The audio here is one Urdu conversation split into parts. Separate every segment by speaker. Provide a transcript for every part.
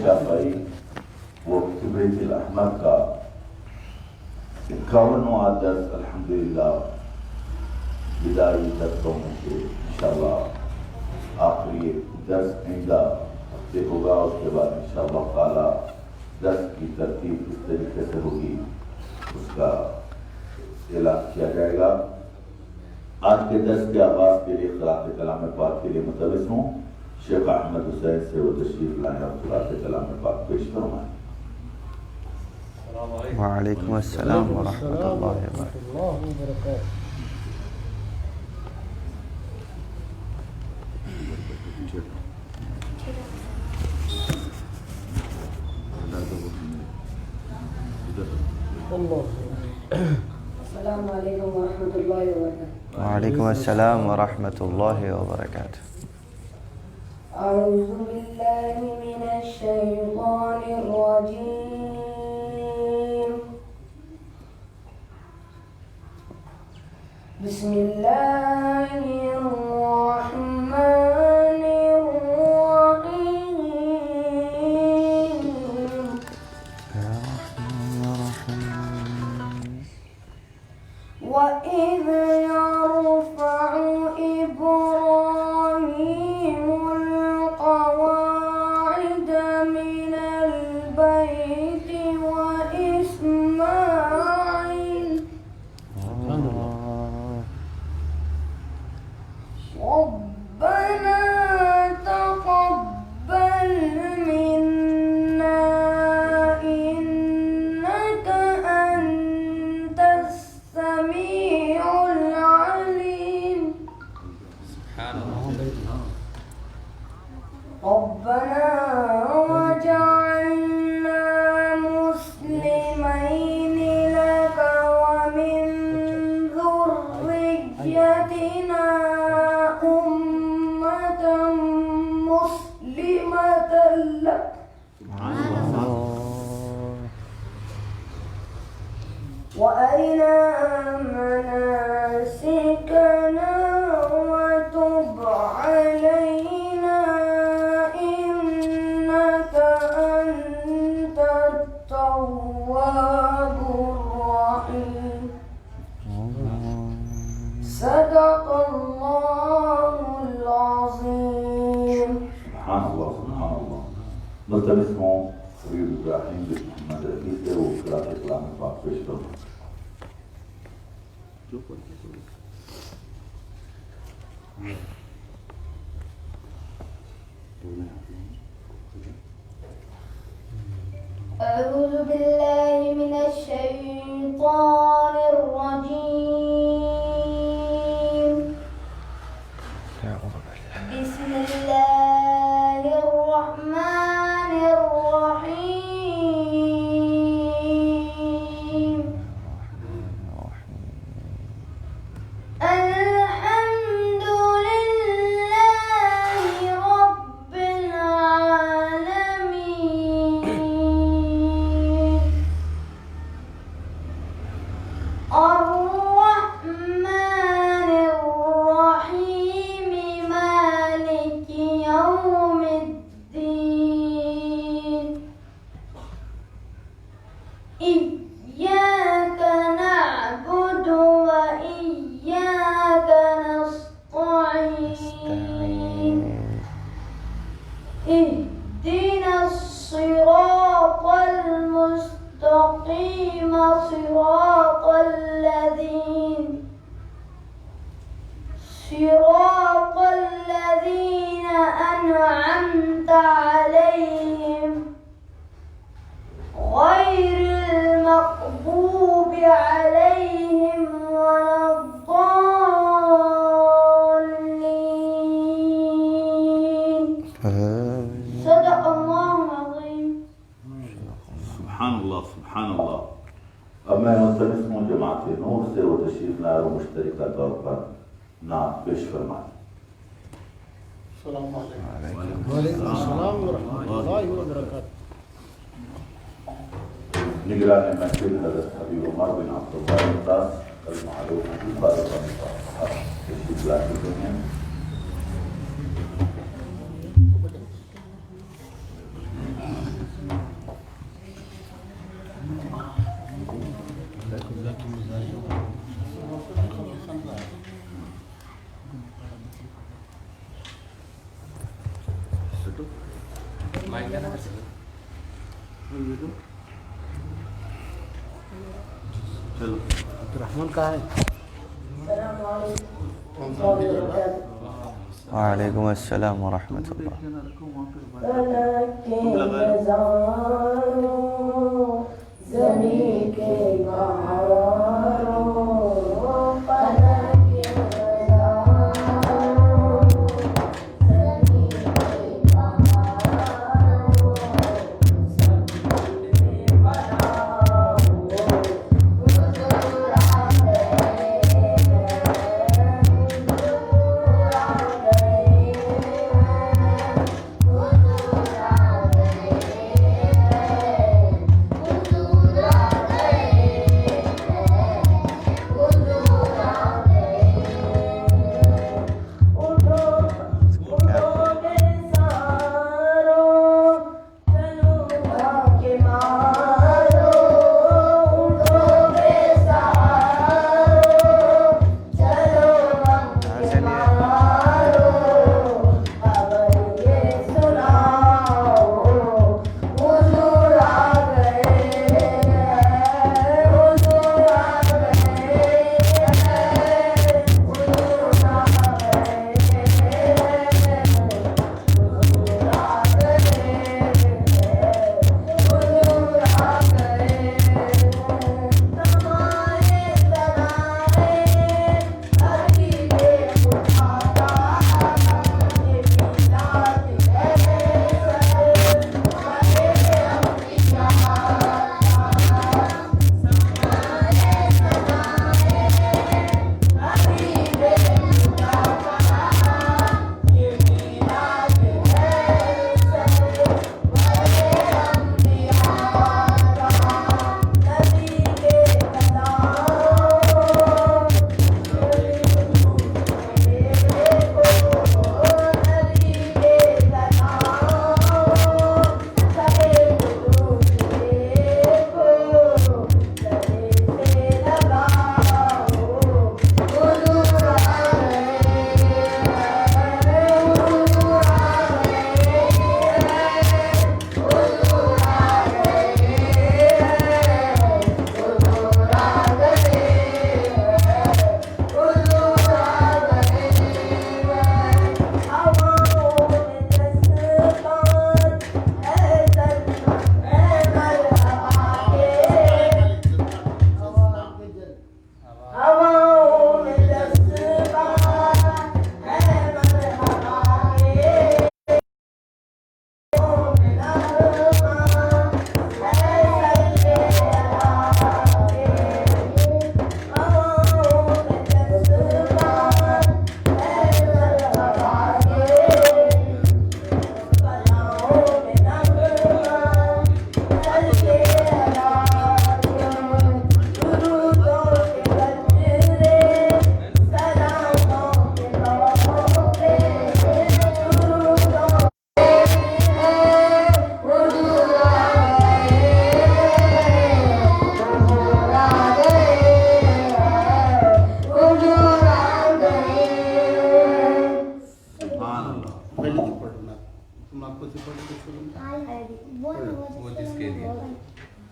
Speaker 1: شافعی وہ کبریت الاحمر کا 51واں درس الحمدللہ بدائی درسوں میں سے انشاءاللہ آخری درس آئندہ ہفتے ہوگا. اس کے بعد انشاءاللہ تعالی درس کی ترتیب کس طریقے سے ہوگی اس کا اعلان کیا جائے گا. آج کے درس کے آغاز کے لیے قراءت کلام پاک کے لیے متوجہ ہوں. شیخ احمد حسین سے وہ تشریف لائیں اور قراءت کلام پاک پیش فرمائیں.
Speaker 2: وعلیکم السلام ورحمۃ اللہ وبرکاتہ.
Speaker 3: السلام علیکم ورحمۃ اللہ وبرکاتہ.
Speaker 2: وعلیکم السلام ورحمۃ اللہ وبرکاتہ.
Speaker 3: اعوذ باللہ من الشیطان الرجیم. بسم اللہ الرحمن الرحیم. وَإِذْ يَرْفَعُ إِبْرَاهِيمُ الْقَوَاعِدَ مِنَ الْبَيْتِ وَإِسْمَاعِيلُ رَبَّنَا تَقَبَّلْ مِنَّا إِنَّكَ أَنْتَ السَّمِيعُ الْعَلِيمُ. رَبَّنَا وَاجْعَلْنَا مُسْلِمَيْنِ لَكَ وَمِنْ ذُرِّيَّتِنَا أُمَّةً مُسْلِمَةً لَكَ وَأَرِنَا مَنَاسِكَنَا وَتُبْ عَلَيْنَا إِنَّكَ أَنْتَ التَّوَّابُ الرَّحِيمُ. صدق اللہ العظیم.
Speaker 1: سبحان اللہ سبحان اللہ. ملتمس ہوں حبیب ابراہیم بن محمد رفیع سے وہ قراءت کلام پاک پیش فرمائیں.
Speaker 3: اعوذ باللہ من الشیطان الرجیم. بسم اللہ الرحمن الرحیم. الحمد للہ رب العالمین. الرحمن الرحیم مالک یوم الدین. إياك نعبد وإياك نستعين. اهدنا الصراط المستقيم صراط الذين أنعمت عليهم غير المغضوب عليهم ولا الضالين. صدق اللہ العظیم.
Speaker 1: سبحان اللہ سبحان اللہ. اب میں ملتمس ہوں جماعت نور سے وہ تشریف لائے اور مشترکہ طور پر نعت پیش فرمائیں.
Speaker 4: السلام علیکم. وعلیکم السلام ورحمۃ اللہ وبرکاتہ.
Speaker 1: نگران محفل حضرت حبیب عمر بن عبداللہ ممتاز المعروف حبیب تشریف لا چکے ہیں. چلو
Speaker 4: عبدالرحمن کہاں ہے؟
Speaker 2: وعلیکم السلام ورحمۃ اللہ.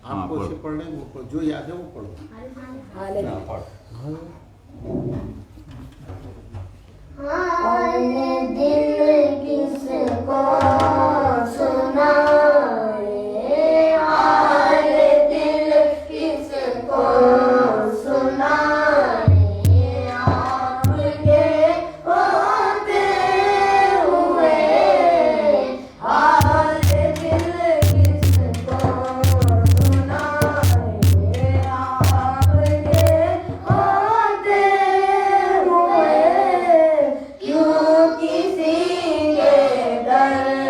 Speaker 4: آپ کو سے پڑھ لیں وہ جو یاد ہے وہ پڑھو.
Speaker 3: دل کس کو سنائے حال دل کس کو سنائے آپ کے ہوتے ہوئے حال دل کس کو سنائے آپ کے ہوتے ہوئے کیوں کسی کے در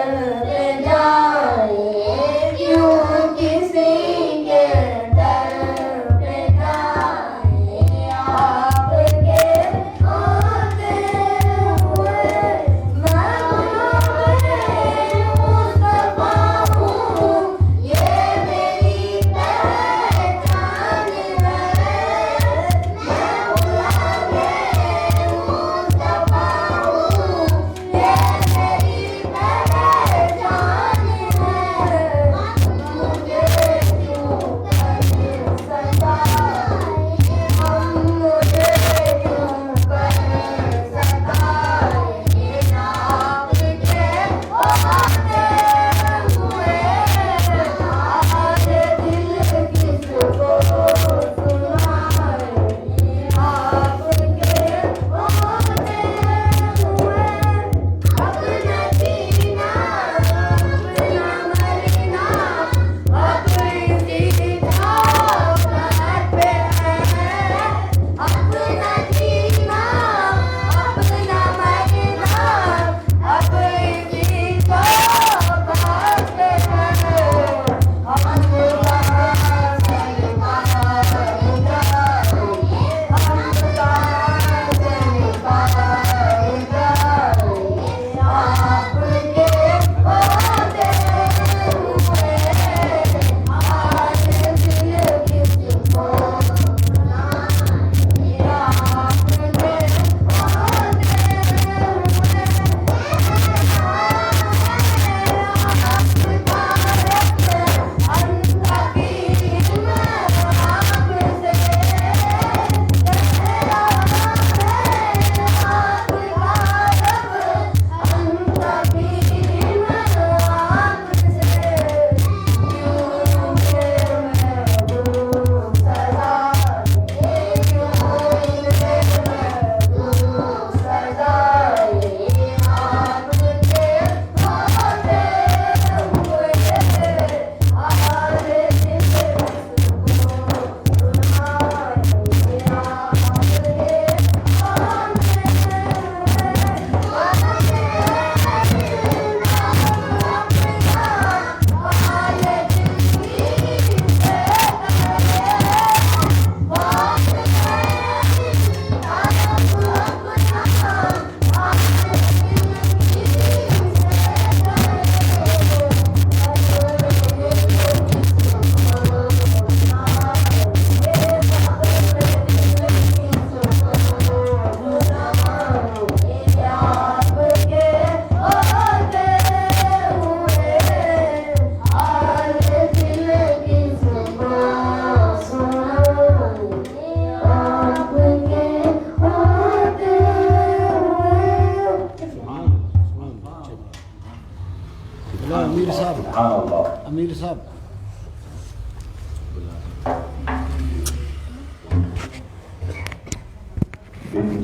Speaker 4: امیر صاحب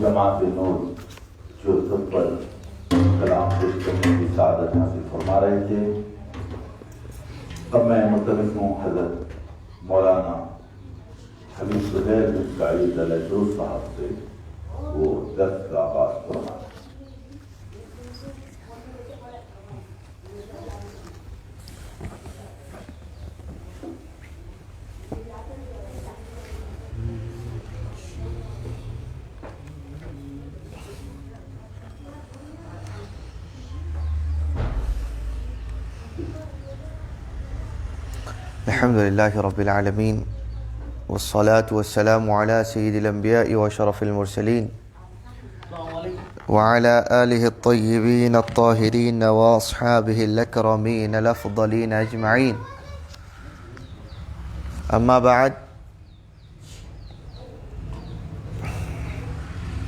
Speaker 1: جماعت نور جو سب پر کلام پیش کرنے کی سعادت حاصل فرما رہے تھے، اب میں متوجہ ہوں حضرت مولانا حبیب زبیر بن سعید علیہ صاحب سے وہ درس کا آغاز فرما رہے ہیں۔
Speaker 2: الحمد لله رب العالمين والصلاة والسلام على سيد الأنبياء وشرف المرسلين وعلى آله الطيبين الطاهرين وأصحابه الأكرمين الأفضلين أجمعين. أما بعد،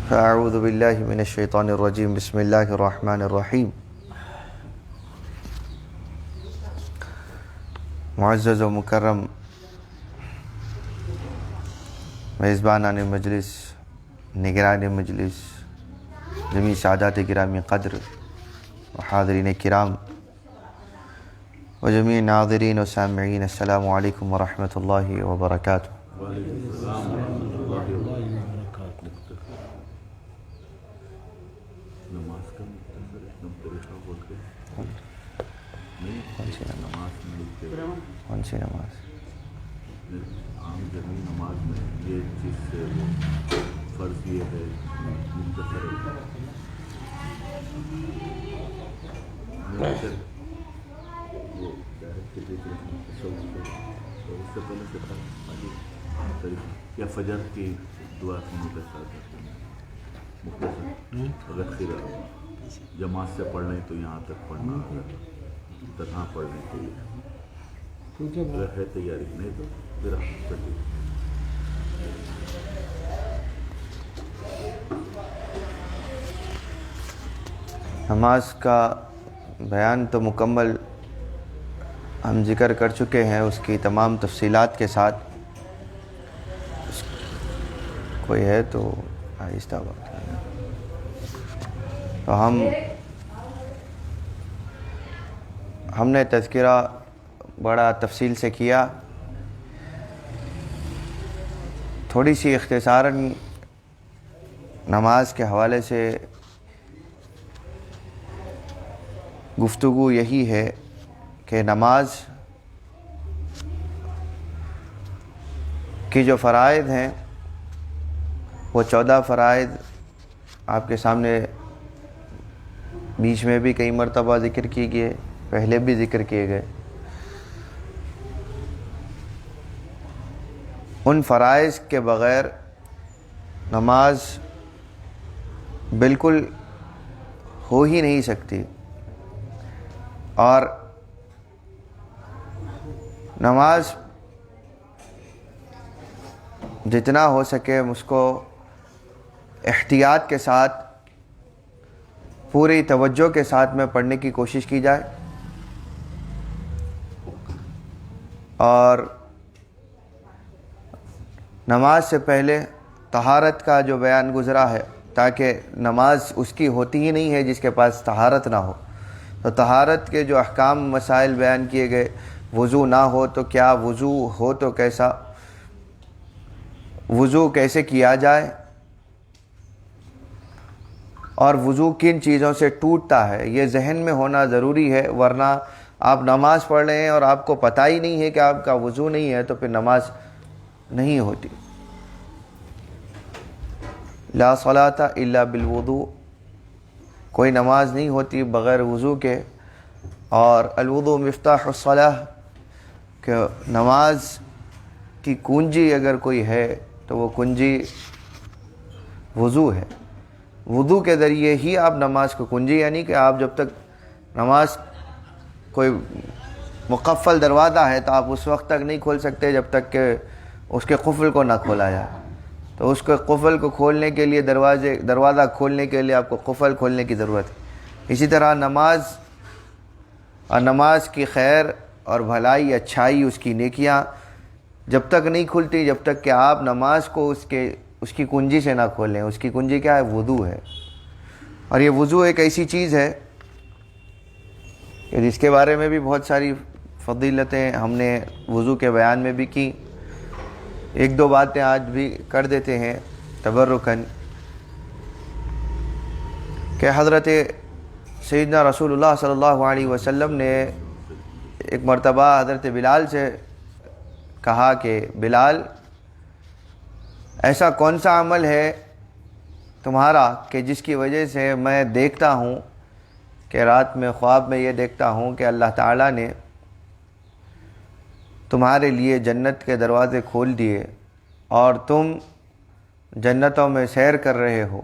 Speaker 2: فأعوذ بالله من الشيطان الرجيم. بسم الله الرحمن الرحيم. معزز و مکرم میزبانان مجلس، نگران مجلس، جمیع سعادات گرامی قدر و حاضرین کرام و جمیع ناظرین و سامعین، السلام علیکم ورحمۃ اللہ وبرکاتہ. کون سی نماز؟
Speaker 1: عام جمی نماز میں یہ چیز سے وہ فرض یہ ہے منتظر وہ ڈائریکٹ دیکھ رہے ہیں اس سے پہلے سے تھا یا فجر کی دعا سننے کے ساتھ مختصر اگر پھر جماعت سے پڑھ لیں تو یہاں تک پڑھنا، اگر تنہا پڑھ لیں تو یہ اگر ہے تیاری، نہیں تو پھر آپ کر
Speaker 2: نماز کا بیان تو مکمل ہم ذکر کر چکے ہیں، اس کی تمام تفصیلات کے ساتھ. کوئی ہے تو آہستہ وقت تو ہم نے تذکرہ بڑا تفصیل سے کیا. تھوڑی سی اختصاراً نماز کے حوالے سے گفتگو یہی ہے کہ نماز کی جو فرائض ہیں وہ 14 فرائض آپ کے سامنے بیچ میں بھی کئی مرتبہ ذکر کی گئے، پہلے بھی ذکر کیے گئے. ان فرائض کے بغیر نماز بالکل ہو ہی نہیں سکتی، اور نماز جتنا ہو سکے اس کو احتیاط کے ساتھ، پوری توجہ کے ساتھ میں پڑھنے کی کوشش کی جائے. اور نماز سے پہلے طہارت کا جو بیان گزرا ہے، تاکہ نماز اس کی ہوتی ہی نہیں ہے جس کے پاس طہارت نہ ہو. تو طہارت کے جو احکام مسائل بیان کیے گئے، وضو نہ ہو تو کیا، وضو ہو تو کیسا، وضو کیسے کیا جائے، اور وضو کن چیزوں سے ٹوٹتا ہے، یہ ذہن میں ہونا ضروری ہے. ورنہ آپ نماز پڑھ رہے ہیں اور آپ کو پتہ ہی نہیں ہے کہ آپ کا وضو نہیں ہے تو پھر نماز نہیں ہوتی. لا صلاۃ الا بالوضوء، کوئی نماز نہیں ہوتی بغیر وضو کے. اور الوضوء مفتاح الصلاۃ، کہ نماز کی کنجی اگر کوئی ہے تو وہ کنجی وضو ہے. وضو کے ذریعے ہی آپ نماز کو کنجی، یعنی کہ آپ جب تک نماز کوئی مقفل دروازہ ہے تو آپ اس وقت تک نہیں کھول سکتے جب تک کہ اس کے قفل کو نہ کھولا جائے. تو اس کے قفل کو کھولنے کے لیے دروازہ کھولنے کے لیے آپ کو قفل کھولنے کی ضرورت ہے. اسی طرح نماز اور نماز کی خیر اور بھلائی اچھائی اس کی نیکیاں جب تک نہیں کھلتی جب تک کہ آپ نماز کو اس کی کنجی سے نہ کھولیں. اس کی کنجی کیا ہے؟ وضو ہے. اور یہ وضو ایک ایسی چیز ہے کہ جس کے بارے میں بھی بہت ساری فضیلتیں ہم نے وضو کے بیان میں بھی کی. ایک دو باتیں آج بھی کر دیتے ہیں تبرکاً کہ حضرت سیدنا رسول اللہ صلی اللہ علیہ وسلم نے ایک مرتبہ حضرت بلال سے کہا کہ بلال، ایسا کون سا عمل ہے تمہارا کہ جس کی وجہ سے میں دیکھتا ہوں کہ رات میں خواب میں یہ دیکھتا ہوں کہ اللہ تعالیٰ نے تمہارے لیے جنت کے دروازے کھول دیے اور تم جنتوں میں سیر کر رہے ہو.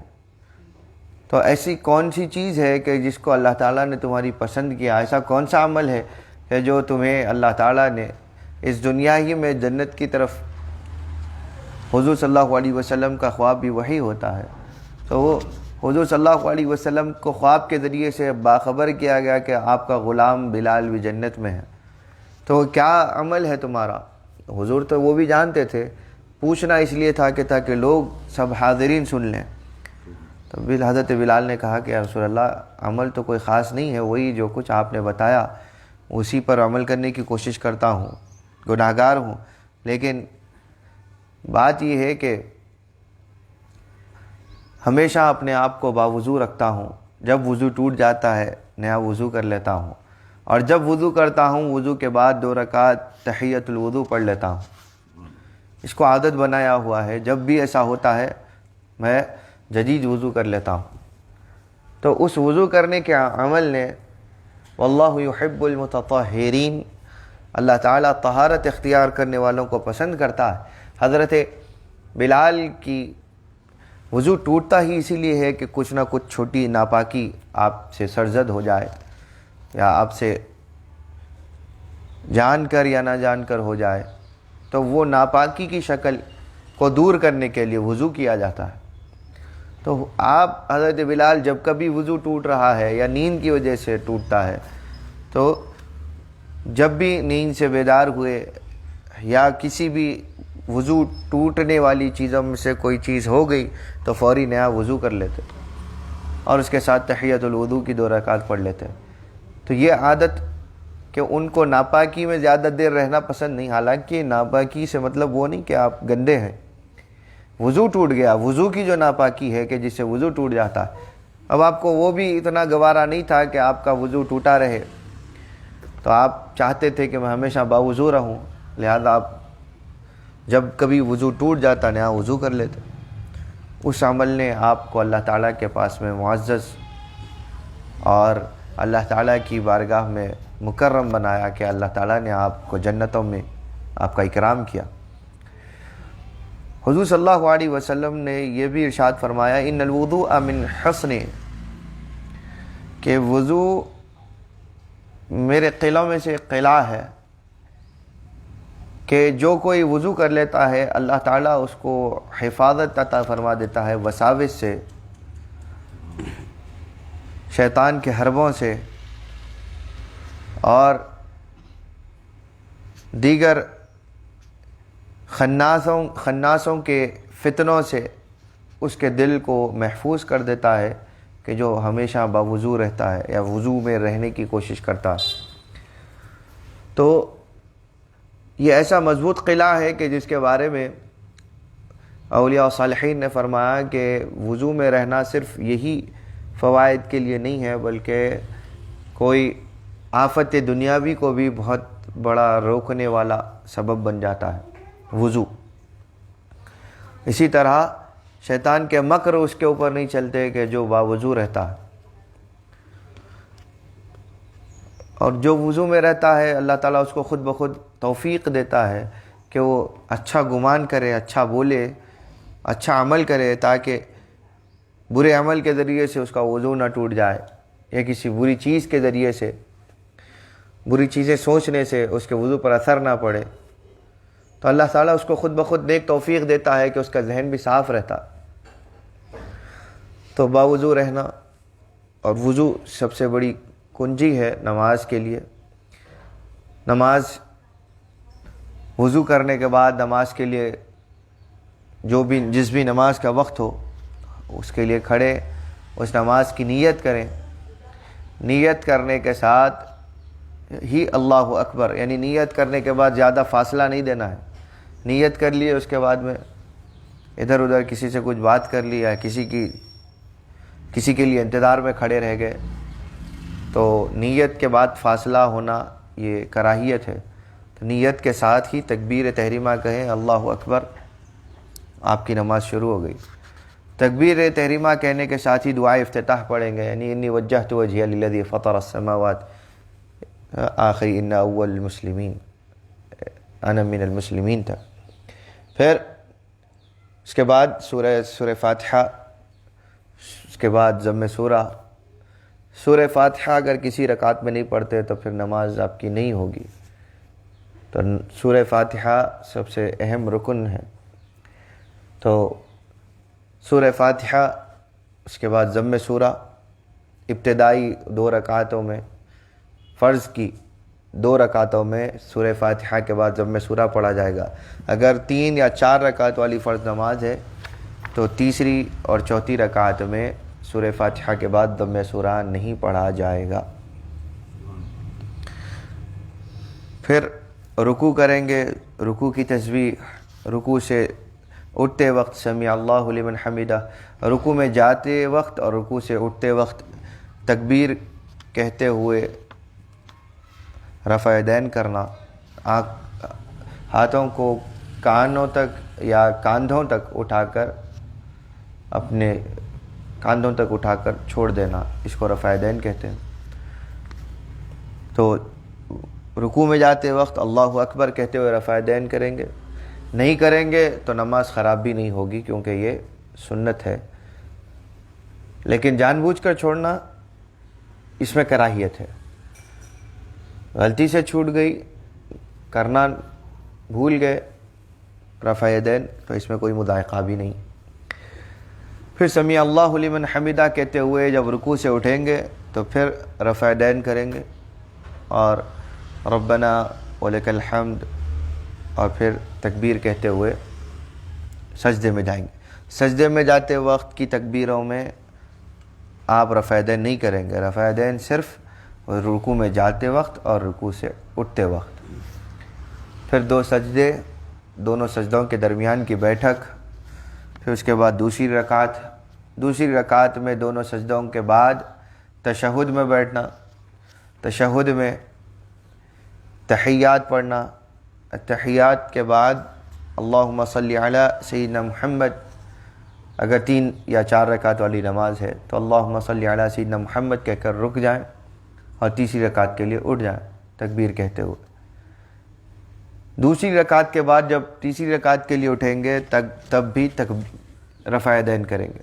Speaker 2: تو ایسی کون سی چیز ہے کہ جس کو اللہ تعالیٰ نے تمہاری پسند کیا؟ ایسا کون سا عمل ہے کہ جو تمہیں اللہ تعالیٰ نے اس دنیا ہی میں جنت کی طرف، حضور صلی اللہ علیہ وسلم کا خواب بھی وہی ہوتا ہے. تو وہ حضور صلی اللہ علیہ وسلم کو خواب کے ذریعے سے باخبر کیا گیا کہ آپ کا غلام بلال بھی جنت میں ہے. تو کیا عمل ہے تمہارا؟ حضور تو وہ بھی جانتے تھے، پوچھنا اس لیے تھا کہ تاکہ لوگ سب حاضرین سن لیں. تو حضرت بلال نے کہا کہ یا رسول اللہ عمل تو کوئی خاص نہیں ہے، وہی جو کچھ آپ نے بتایا اسی پر عمل کرنے کی کوشش کرتا ہوں، گناہگار ہوں. لیکن بات یہ ہے کہ ہمیشہ اپنے آپ کو باوضو رکھتا ہوں. جب وضو ٹوٹ جاتا ہے نیا وضو کر لیتا ہوں، اور جب وضو کرتا ہوں وضو کے بعد 2 رکعت تحیۃ الوضو پڑھ لیتا ہوں. اس کو عادت بنایا ہوا ہے، جب بھی ایسا ہوتا ہے میں جدید وضو کر لیتا ہوں. تو اس وضو کرنے کے عمل نے واللہ یحب المتطہرین، اللہ تعالیٰ طہارت اختیار کرنے والوں کو پسند کرتا ہے. حضرت بلال کی وضو ٹوٹتا ہی اسی لیے ہے کہ کچھ نہ کچھ چھوٹی ناپاکی آپ سے سرزد ہو جائے، یا آپ سے جان کر یا نہ جان کر ہو جائے. تو وہ ناپاکی کی شکل کو دور کرنے کے لیے وضو کیا جاتا ہے. تو آپ حضرت بلال جب کبھی وضو ٹوٹ رہا ہے یا نیند کی وجہ سے ٹوٹتا ہے، تو جب بھی نیند سے بیدار ہوئے یا کسی بھی وضو ٹوٹنے والی چیزوں میں سے کوئی چیز ہو گئی تو فوری نیا وضو کر لیتے اور اس کے ساتھ تحیۃ الوضو کی 2 رکعت پڑھ لیتے. تو یہ عادت کہ ان کو ناپاکی میں زیادہ دیر رہنا پسند نہیں. حالانکہ ناپاکی سے مطلب وہ نہیں کہ آپ گندے ہیں. وضو ٹوٹ گیا، وضو کی جو ناپاکی ہے کہ جس سے وضو ٹوٹ جاتا ہے، اب آپ کو وہ بھی اتنا گوارا نہیں تھا کہ آپ کا وضو ٹوٹا رہے، تو آپ چاہتے تھے کہ میں ہمیشہ باوضو رہوں، لہذا آپ جب کبھی وضو ٹوٹ جاتا نیا وضو کر لیتے. اس عمل نے آپ کو اللہ تعالیٰ کے پاس میں معزز اور اللہ تعالیٰ کی بارگاہ میں مکرم بنایا کہ اللہ تعالیٰ نے آپ کو جنتوں میں آپ کا اکرام کیا. حضور صلی اللہ علیہ وسلم نے یہ بھی ارشاد فرمایا ان الوضوء من حسن، کہ وضو میرے قلعوں میں سے ایک قلعہ ہے کہ جو کوئی وضو کر لیتا ہے اللہ تعالیٰ اس کو حفاظت عطا فرما دیتا ہے وساوس سے، شیطان کے حربوں سے اور دیگر خناسوں کے فتنوں سے اس کے دل کو محفوظ کر دیتا ہے کہ جو ہمیشہ باوضو رہتا ہے یا وضو میں رہنے کی کوشش کرتا ہے. تو یہ ایسا مضبوط قلعہ ہے کہ جس کے بارے میں اولیاء و صالحین نے فرمایا کہ وضو میں رہنا صرف یہی فوائد کے لیے نہیں ہے بلکہ کوئی آفت دنیاوی کو بھی بہت بڑا روکنے والا سبب بن جاتا ہے وضو. اسی طرح شیطان کے مکر اس کے اوپر نہیں چلتے کہ جو باوضو رہتا ہے، اور جو وضو میں رہتا ہے اللہ تعالیٰ اس کو خود بخود توفیق دیتا ہے کہ وہ اچھا گمان کرے، اچھا بولے، اچھا عمل کرے، تاکہ برے عمل کے ذریعے سے اس کا وضو نہ ٹوٹ جائے یا کسی بری چیز کے ذریعے سے، بری چیزیں سوچنے سے اس کے وضو پر اثر نہ پڑے. تو اللہ تعالیٰ اس کو خود بخود نیک توفیق دیتا ہے کہ اس کا ذہن بھی صاف رہتا. تو باوضو رہنا اور وضو سب سے بڑی کنجی ہے نماز کے لیے. نماز وضو کرنے کے بعد نماز کے لیے جس بھی نماز کا وقت ہو اس کے لیے کھڑے اس نماز کی نیت کریں. نیت کرنے کے ساتھ ہی اللہ اکبر، یعنی نیت کرنے کے بعد زیادہ فاصلہ نہیں دینا ہے. نیت کر لیے اس کے بعد میں ادھر ادھر کسی سے کچھ بات کر لی یا کسی کے لیے انتظار میں کھڑے رہ گئے تو نیت کے بعد فاصلہ ہونا یہ کراہیت ہے. تو نیت کے ساتھ ہی تکبیر تحریمہ کہیں اللہ اکبر، آپ کی نماز شروع ہو گئی. تکبیر تحریمہ کہنے کے ساتھ ہی دعائے افتتاح پڑھیں گے، یعنی انی وجہت وجہی للذی فطر السماوات آخری ان اول المسلمین انا من المسلمین تھا. پھر اس کے بعد سورہ فاتحہ، اس کے بعد ضم سورہ فاتحہ اگر کسی رکعت میں نہیں پڑھتے تو پھر نماز آپ کی نہیں ہوگی. تو سورہ فاتحہ سب سے اہم رکن ہے. تو سورہ فاتحہ، اس کے بعد ضم سورہ، ابتدائی 2 رکعتوں میں، فرض کی 2 رکعتوں میں سورہ فاتحہ کے بعد ضم سورہ پڑھا جائے گا. اگر 3 یا 4 رکعت والی فرض نماز ہے تو تیسری اور چوتھی رکعت میں سورہ فاتحہ کے بعد ضم سورہ نہیں پڑھا جائے گا. پھر رکوع کریں گے. رکوع کی تسبیح، رکوع سے اٹھتے وقت سمیع اللہ لمن حمدہ، رکوع میں جاتے وقت اور رکوع سے اٹھتے وقت تکبیر کہتے ہوئے رفع یدین کرنا، ہاتھوں کو کانوں تک یا کاندھوں تک اٹھا کر اپنے کاندھوں تک اٹھا کر چھوڑ دینا، اس کو رفع یدین کہتے ہیں. تو رکوع میں جاتے وقت اللہ اکبر کہتے ہوئے رفع یدین کریں گے. نہیں کریں گے تو نماز خراب بھی نہیں ہوگی کیونکہ یہ سنت ہے. لیکن جان بوجھ کر چھوڑنا اس میں کراہیت ہے. غلطی سے چھوٹ گئی، کرنا بھول گئے رفع یدین، تو اس میں کوئی مضائقہ بھی نہیں. پھر سمیع اللہ لمن حمدہ کہتے ہوئے جب رکوع سے اٹھیں گے تو پھر رفع یدین کریں گے اور ربنا ولک الحمد، اور پھر تکبیر کہتے ہوئے سجدے میں جائیں گے. سجدے میں جاتے وقت کی تکبیروں میں آپ رفع یدین نہیں کریں گے. رفع یدین صرف رکوع میں جاتے وقت اور رکوع سے اٹھتے وقت. پھر 2 سجدے، دونوں سجدوں کے درمیان کی بیٹھک. پھر اس کے بعد دوسری رکعت میں دونوں سجدوں کے بعد تشہد میں بیٹھنا. تشہد میں تحیات پڑھنا. تحیات کے بعد اللہم صلی علی سیدنا محمد، اگر 3 یا 4 رکعت والی نماز ہے تو اللہم صلی علی سیدنا محمد کہہ کر رک جائیں اور تیسری رکعت کے لیے اٹھ جائیں تکبیر کہتے ہوئے. دوسری رکعت کے بعد جب تیسری رکعت کے لیے اٹھیں گے تب بھی رفع یدین کریں گے.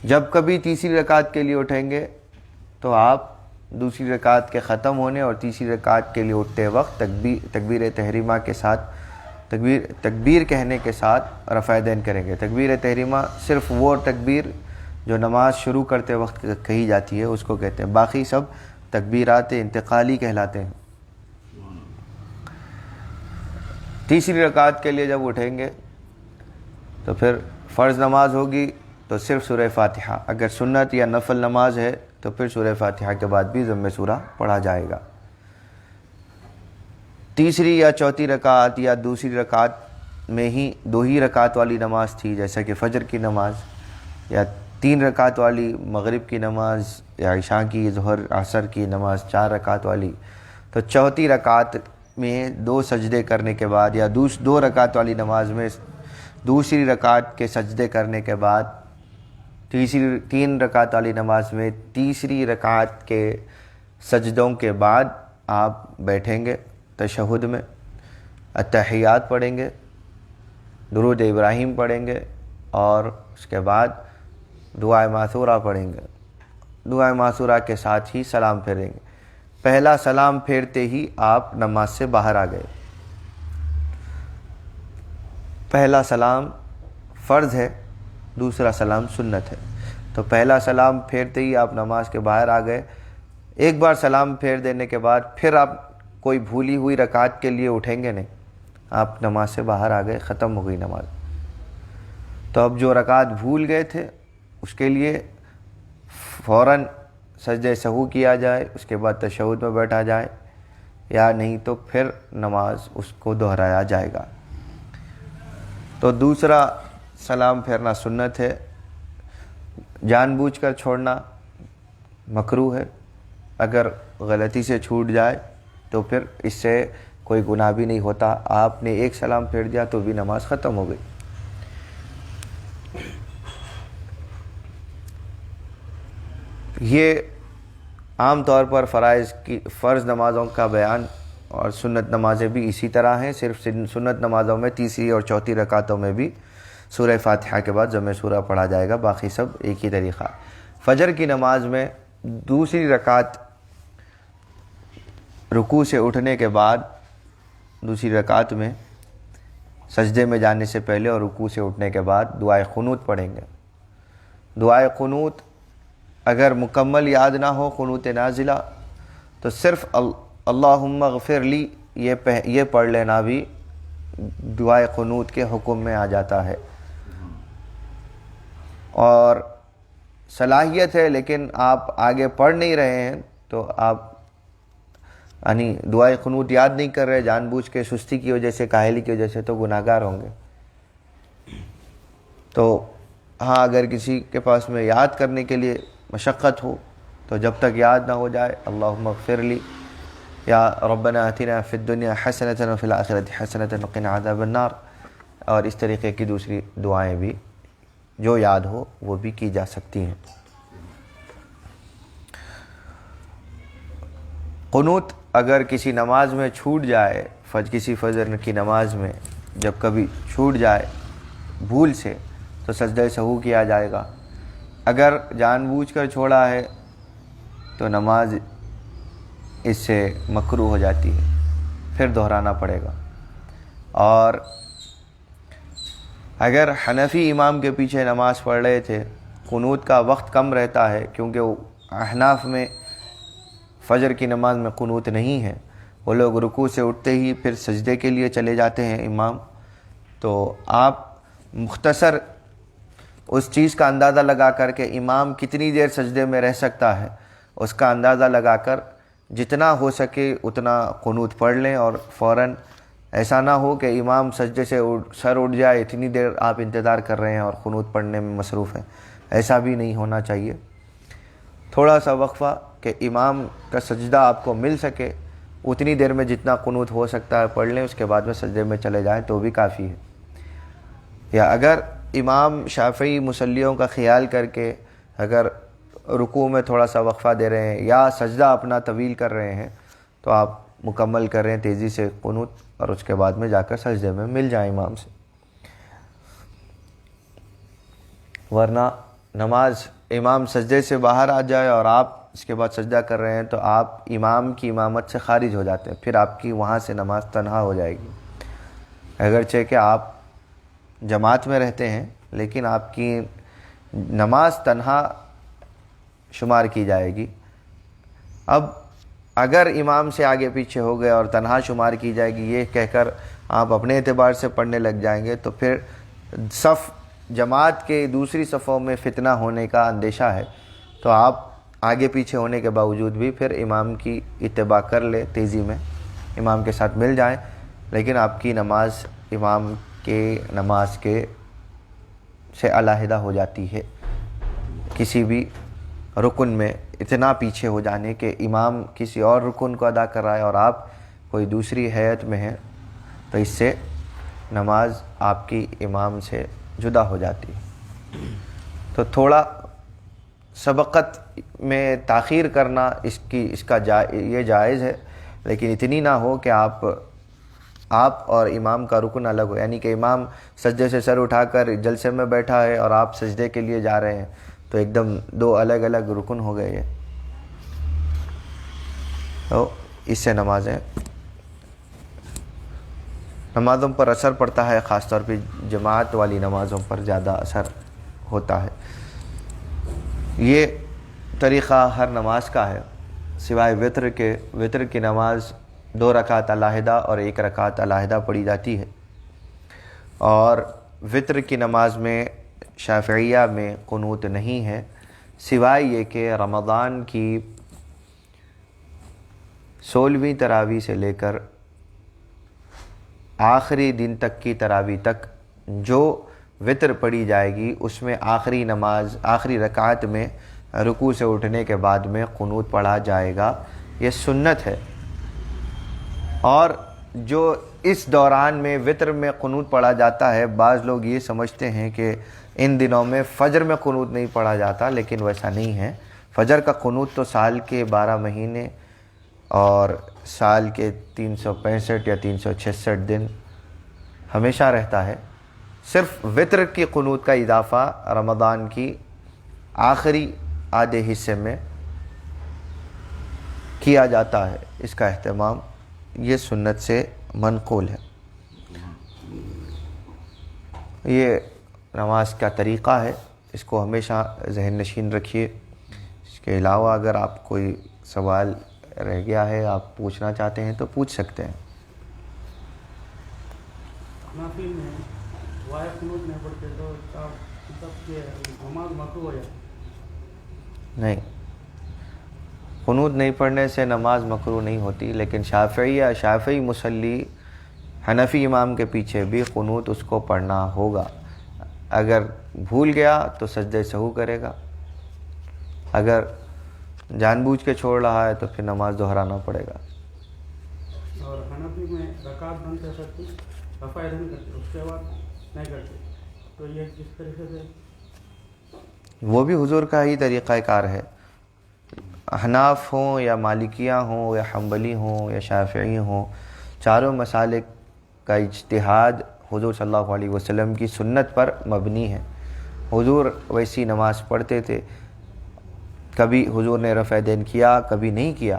Speaker 2: جب کبھی تیسری رکعت کے لیے اٹھیں گے تو آپ دوسری رکعت کے ختم ہونے اور تیسری رکعت کے لیے اٹھتے وقت تکبیر تحریمہ کے ساتھ تکبیر کہنے کے ساتھ رفع یدین کریں گے. تکبیر تحریمہ صرف وہ تکبیر جو نماز شروع کرتے وقت کہی جاتی ہے اس کو کہتے ہیں. باقی سب تکبیرات انتقالی کہلاتے ہیں. تیسری رکعت کے لیے جب اٹھیں گے تو پھر فرض نماز ہوگی تو صرف سورہ فاتحہ. اگر سنت یا نفل نماز ہے تو پھر سورہ فاتحہ کے بعد بھی ضم سورہ پڑھا جائے گا. تیسری یا چوتھی رکعت یا دوسری رکعت میں ہی 2 ہی رکعت والی نماز تھی، جیسا کہ فجر کی نماز، یا 3 رکعت والی مغرب کی نماز، یا عشاء کی، ظہر عصر کی نماز 4 رکعت والی. تو چوتھی رکعت میں 2 سجدے کرنے کے بعد یا 2 رکعت والی نماز میں دوسری رکعت کے سجدے کرنے کے بعد 3 رکعت والی نماز میں تیسری رکعت کے سجدوں کے بعد آپ بیٹھیں گے تشہد میں، التحیات پڑھیں گے، درود ابراہیم پڑھیں گے اور اس کے بعد دعائے معثورہ پڑھیں گے. دعائے معثورہ کے ساتھ ہی سلام پھیریں گے. پہلا سلام پھیرتے ہی آپ نماز سے باہر آ گئے. پہلا سلام فرض ہے، دوسرا سلام سنت ہے. تو پہلا سلام پھیرتے ہی آپ نماز کے باہر آ گئے. ایک بار سلام پھیر دینے کے بعد پھر آپ کوئی بھولی ہوئی رکعت کے لیے اٹھیں گے نہیں، آپ نماز سے باہر آ گئے، ختم ہو گئی نماز۔ تو اب جو رکعت بھول گئے تھے اس کے لیے فوراً سجدہ سہو کیا جائے، اس کے بعد تشہد میں بیٹھا جائے، یا نہیں تو پھر نماز اس کو دہرایا جائے گا۔ تو دوسرا سلام پھیرنا سنت ہے، جان بوجھ کر چھوڑنا مکروہ ہے۔ اگر غلطی سے چھوٹ جائے تو پھر اس سے کوئی گناہ بھی نہیں ہوتا، آپ نے ایک سلام پھیر دیا تو بھی نماز ختم ہو گئی۔ یہ عام طور پر فرض نمازوں کا بیان، اور سنت نمازیں بھی اسی طرح ہیں، صرف سنت نمازوں میں تیسری اور چوتھی رکعتوں میں بھی سورہ فاتحہ کے بعد ضم سورہ پڑھا جائے گا، باقی سب ایک ہی طریقہ۔ فجر کی نماز میں دوسری رکعت رکوع سے اٹھنے کے بعد، دوسری رکعت میں سجدے میں جانے سے پہلے اور رکوع سے اٹھنے کے بعد دعائے قنوت پڑھیں گے۔ دعائے قنوت اگر مکمل یاد نہ ہو، قنوت نازلہ، تو صرف اللہم اغفر لی یہ پڑھ لینا بھی دعائے قنوت کے حکم میں آ جاتا ہے۔ اور صلاحیت ہے لیکن آپ آگے پڑھ نہیں رہے ہیں تو آپ یعنی دعائے قنوت یاد نہیں کر رہے، جان بوجھ کے سستی کی وجہ سے، کاہلی کی وجہ سے، تو گناہ گار ہوں گے۔ تو ہاں اگر کسی کے پاس میں یاد کرنے کے لیے مشقت ہو تو جب تک یاد نہ ہو جائے اللہم اغفر لی یا ربنا آتنا فی الدنیا حسنۃ وفی الآخرۃ حسنۃ وقنا عذاب النار، اور اس طریقے کی دوسری دعائیں بھی جو یاد ہو وہ بھی کی جا سکتی ہیں۔ قنوت اگر کسی نماز میں چھوٹ جائے، کسی فجر کی نماز میں جب کبھی چھوٹ جائے بھول سے، تو سجدہ سہو کیا جائے گا۔ اگر جان بوجھ کر چھوڑا ہے تو نماز اس سے مکروہ ہو جاتی ہے، پھر دہرانا پڑے گا۔ اور اگر حنفی امام کے پیچھے نماز پڑھ رہے تھے، قنوت کا وقت کم رہتا ہے کیونکہ احناف میں فجر کی نماز میں قنوت نہیں ہے، وہ لوگ رکوع سے اٹھتے ہی پھر سجدے کے لیے چلے جاتے ہیں امام، تو آپ مختصر اس چیز کا اندازہ لگا کر کے امام کتنی دیر سجدے میں رہ سکتا ہے اس کا اندازہ لگا کر جتنا ہو سکے اتنا قنوت پڑھ لیں، اور فوراً ایسا نہ ہو کہ امام سجدے سے سر اٹھ جائے، اتنی دیر آپ انتظار کر رہے ہیں اور قنوت پڑھنے میں مصروف ہیں، ایسا بھی نہیں ہونا چاہیے۔ تھوڑا سا وقفہ کہ امام کا سجدہ آپ کو مل سکے، اتنی دیر میں جتنا قنوت ہو سکتا ہے پڑھ لیں، اس کے بعد میں سجدے میں چلے جائیں تو بھی کافی ہے۔ یا اگر امام شافعی مصلیوں کا خیال کر کے اگر رکوع میں تھوڑا سا وقفہ دے رہے ہیں یا سجدہ اپنا طویل کر رہے ہیں تو آپ مکمل کریں تیزی سے قنوت، اور اس کے بعد میں جا کر سجدے میں مل جائیں امام سے۔ ورنہ نماز امام سجدے سے باہر آ جائے اور آپ اس کے بعد سجدہ کر رہے ہیں تو آپ امام کی امامت سے خارج ہو جاتے ہیں، پھر آپ کی وہاں سے نماز تنہا ہو جائے گی، اگرچہ کہ آپ جماعت میں رہتے ہیں لیکن آپ کی نماز تنہا شمار کی جائے گی۔ اب اگر امام سے آگے پیچھے ہو گئے اور تنہا شمار کی جائے گی یہ کہہ کر آپ اپنے اعتبار سے پڑھنے لگ جائیں گے تو پھر جماعت کے دوسری صفوں میں فتنہ ہونے کا اندیشہ ہے، تو آپ آگے پیچھے ہونے کے باوجود بھی پھر امام کی اتباع کر لیں، تیزی میں امام کے ساتھ مل جائیں، لیکن آپ کی نماز امام کے نماز کے سے علیحدہ ہو جاتی ہے، کسی بھی رکن میں اتنا پیچھے ہو جانے کہ امام کسی اور رکن کو ادا کر رہا ہے اور آپ کوئی دوسری حیت میں ہیں، تو اس سے نماز آپ کی امام سے جدا ہو جاتی ہے۔ تو تھوڑا سبقت میں تاخیر کرنا یہ جائز ہے، لیکن اتنی نہ ہو کہ آپ اور امام کا رکن الگ ہو، یعنی کہ امام سجدے سے سر اٹھا کر جلسے میں بیٹھا ہے اور آپ سجدے کے لیے جا رہے ہیں تو ایک دم دو الگ الگ رکن ہو گئے ہیں، تو اس سے نمازوں پر اثر پڑتا ہے، خاص طور پہ جماعت والی نمازوں پر زیادہ اثر ہوتا ہے۔ یہ طریقہ ہر نماز کا ہے، سوائے وطر کی نماز 2 رکعت علیحدہ اور 1 رکعت علیحدہ پڑھی جاتی ہے، اور وطر کی نماز میں شافعیہ میں قنوت نہیں ہے، سوائے یہ کہ رمضان کی 16ویں تراویح سے لے کر آخری دن تک کی تراویح تک جو وطر پڑھی جائے گی اس میں آخری رکعت میں رکوع سے اٹھنے کے بعد میں قنوت پڑھا جائے گا، یہ سنت ہے۔ اور جو اس دوران میں وطر میں قنوت پڑھا جاتا ہے، بعض لوگ یہ سمجھتے ہیں کہ ان دنوں میں فجر میں قنوت نہیں پڑھا جاتا، لیکن ویسا نہیں ہے۔ فجر کا قنوت تو سال کے 12 مہینے اور سال کے 365 یا 366 دن ہمیشہ رہتا ہے، صرف وطر کی قنوت کا اضافہ رمضان کی آخری آدھے حصے میں کیا جاتا ہے، اس کا اہتمام یہ سنت سے منقول ہے۔ یہ نماز کا طریقہ ہے، اس کو ہمیشہ ذہن نشین رکھیے۔ اس کے علاوہ اگر آپ کوئی سوال رہ گیا ہے، آپ پوچھنا چاہتے ہیں تو پوچھ سکتے ہیں۔
Speaker 5: حنفی میں وائے قنوت نہیں پڑھتے تو مطلب کہ نماز مکروہ ہو جاتی؟
Speaker 2: نہیں، قنوت نہیں پڑھنے سے نماز مکروہ نہیں ہوتی، لیکن شافعی مصلی حنفی امام کے پیچھے بھی قنوت اس کو پڑھنا ہوگا۔ اگر بھول گیا تو سجدہ سہو کرے گا، اگر جان بوجھ کے چھوڑ رہا ہے تو پھر نماز دہرانا پڑے گا۔
Speaker 5: اور حنفی میں رکعت بند کر سکتی، رفع نہیں کرتے، اس کے بعد نہیں کرتے، تو یہ کس طریقے سے؟
Speaker 2: وہ بھی حضور کا ہی طریقہ کار ہے۔ احناف ہوں یا مالکیہ ہوں یا حنبلی ہوں یا شافعی ہوں، چاروں مسالک کا اجتہاد حضور صلی اللہ علیہ وسلم کی سنت پر مبنی ہے۔ حضور ویسی نماز پڑھتے تھے، کبھی حضور نے رفع دین کیا، کبھی نہیں کیا،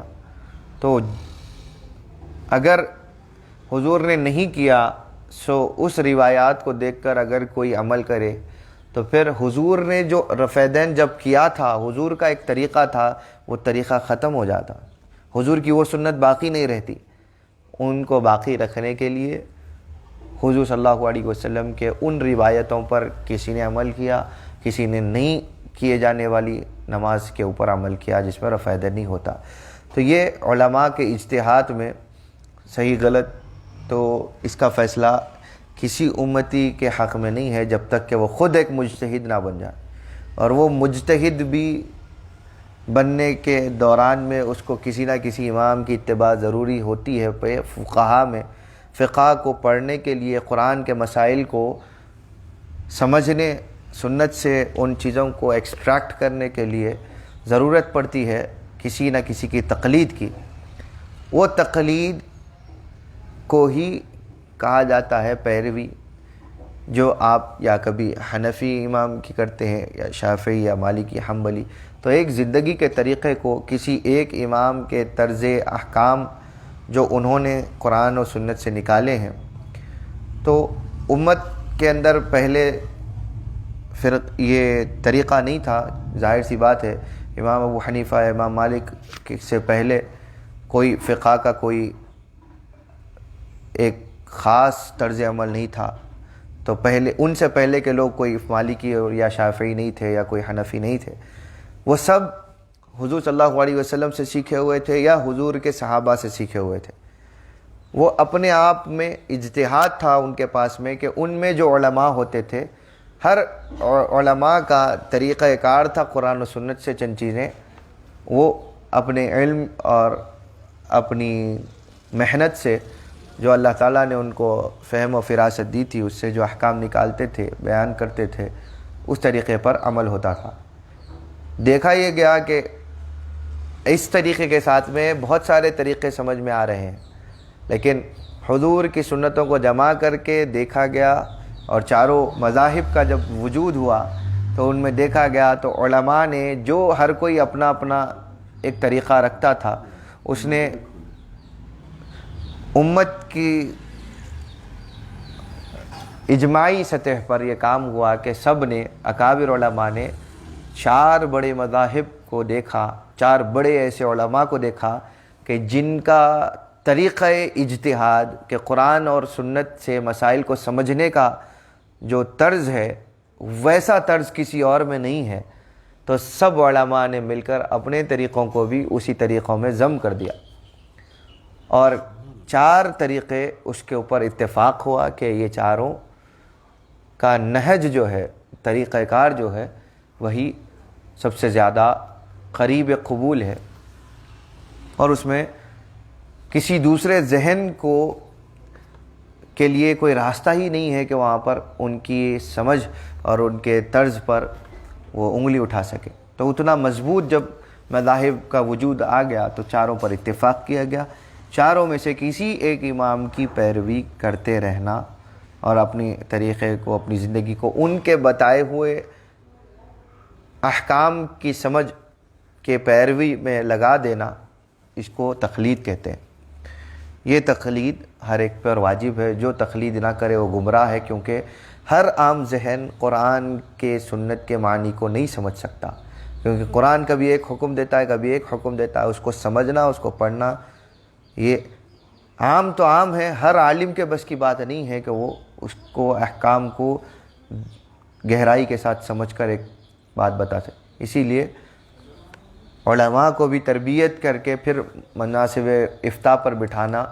Speaker 2: تو اگر حضور نے نہیں کیا سو اس روایات کو دیکھ کر اگر کوئی عمل کرے تو پھر حضور نے جو رفع دین جب کیا تھا، حضور کا ایک طریقہ تھا، وہ طریقہ ختم ہو جاتا، حضور کی وہ سنت باقی نہیں رہتی۔ ان کو باقی رکھنے کے لیے حضور صلی اللہ علیہ وسلم کے ان روایتوں پر کسی نے عمل کیا، کسی نے نہیں کیے جانے والی نماز کے اوپر عمل کیا جس میں رفع دین نہیں ہوتا۔ تو یہ علماء کے اجتہاد میں صحیح غلط تو اس کا فیصلہ کسی امتی کے حق میں نہیں ہے جب تک کہ وہ خود ایک مجتہد نہ بن جائے، اور وہ مجتہد بھی بننے کے دوران میں اس کو کسی نہ کسی امام کی اتباع ضروری ہوتی ہے۔ فقہا میں فقہ کو پڑھنے کے لیے، قرآن کے مسائل کو سمجھنے، سنت سے ان چیزوں کو ایکسٹریکٹ کرنے کے لیے ضرورت پڑتی ہے کسی نہ کسی کی تقلید کی۔ وہ تقلید کو ہی کہا جاتا ہے پیروی، جو آپ یا کبھی حنفی امام کی کرتے ہیں یا شافعی یا مالکی حنبلی، تو ایک زندگی کے طریقے کو کسی ایک امام کے طرز احکام جو انہوں نے قرآن و سنت سے نکالے ہیں، تو امت کے اندر پہلے یہ طریقہ نہیں تھا۔ ظاہر سی بات ہے، امام ابو حنیفہ، امام مالک سے پہلے کوئی فقہ کا کوئی ایک خاص طرز عمل نہیں تھا، تو ان سے پہلے کے لوگ کوئی مالکی یا شافعی نہیں تھے یا کوئی حنفی نہیں تھے، وہ سب حضور صلی اللہ علیہ وسلم سے سیکھے ہوئے تھے یا حضور کے صحابہ سے سیکھے ہوئے تھے۔ وہ اپنے آپ میں اجتہاد تھا ان کے پاس میں کہ ان میں جو علماء ہوتے تھے، ہر علماء کا طریقہ کار تھا قرآن و سنت سے چند چیزیں وہ اپنے علم اور اپنی محنت سے جو اللہ تعالیٰ نے ان کو فہم و فراست دی تھی، اس سے جو احکام نکالتے تھے، بیان کرتے تھے، اس طریقے پر عمل ہوتا تھا۔ دیکھا یہ گیا کہ اس طریقے کے ساتھ میں بہت سارے طریقے سمجھ میں آ رہے ہیں، لیکن حضور کی سنتوں کو جمع کر کے دیکھا گیا، اور چاروں مذاہب کا جب وجود ہوا تو ان میں دیکھا گیا تو علماء نے جو ہر کوئی اپنا اپنا ایک طریقہ رکھتا تھا، اس نے امت کی اجماعی سطح پر یہ کام ہوا کہ سب نے، اکابر علماء نے 4 بڑے مذاہب کو دیکھا، 4 بڑے ایسے علماء کو دیکھا کہ جن کا طریقہ اجتہاد کہ قرآن اور سنت سے مسائل کو سمجھنے کا جو طرز ہے ویسا طرز کسی اور میں نہیں ہے، تو سب علماء نے مل کر اپنے طریقوں کو بھی اسی طریقوں میں ضم کر دیا، اور 4 طریقے اس کے اوپر اتفاق ہوا کہ یہ چاروں کا نہج جو ہے، طریقہ کار جو ہے، وہی سب سے زیادہ قریب قبول ہے، اور اس میں کسی دوسرے ذہن کو کے لیے کوئی راستہ ہی نہیں ہے کہ وہاں پر ان کی سمجھ اور ان کے طرز پر وہ انگلی اٹھا سکے۔ تو اتنا مضبوط جب مذاہب کا وجود آ گیا تو چاروں پر اتفاق کیا گیا، چاروں میں سے کسی ایک امام کی پیروی کرتے رہنا اور اپنی طریقے کو، اپنی زندگی کو ان کے بتائے ہوئے احکام کی سمجھ کے پیروی میں لگا دینا، اس کو تقلید کہتے ہیں۔ یہ تقلید ہر ایک پر واجب ہے، جو تقلید نہ کرے وہ گمراہ ہے، کیونکہ ہر عام ذہن قرآن کے سنت کے معنی کو نہیں سمجھ سکتا، کیونکہ قرآن کبھی ایک حکم دیتا ہے، کبھی ایک حکم دیتا ہے، اس کو سمجھنا، اس کو پڑھنا، یہ عام تو عام ہے، ہر عالم کے بس کی بات نہیں ہے کہ وہ اس کو احکام کو گہرائی کے ساتھ سمجھ کر ایک بات بتا سکے۔ اسی لیے علماء کو بھی تربیت کر کے پھر مناسب افتاء پر بٹھانا،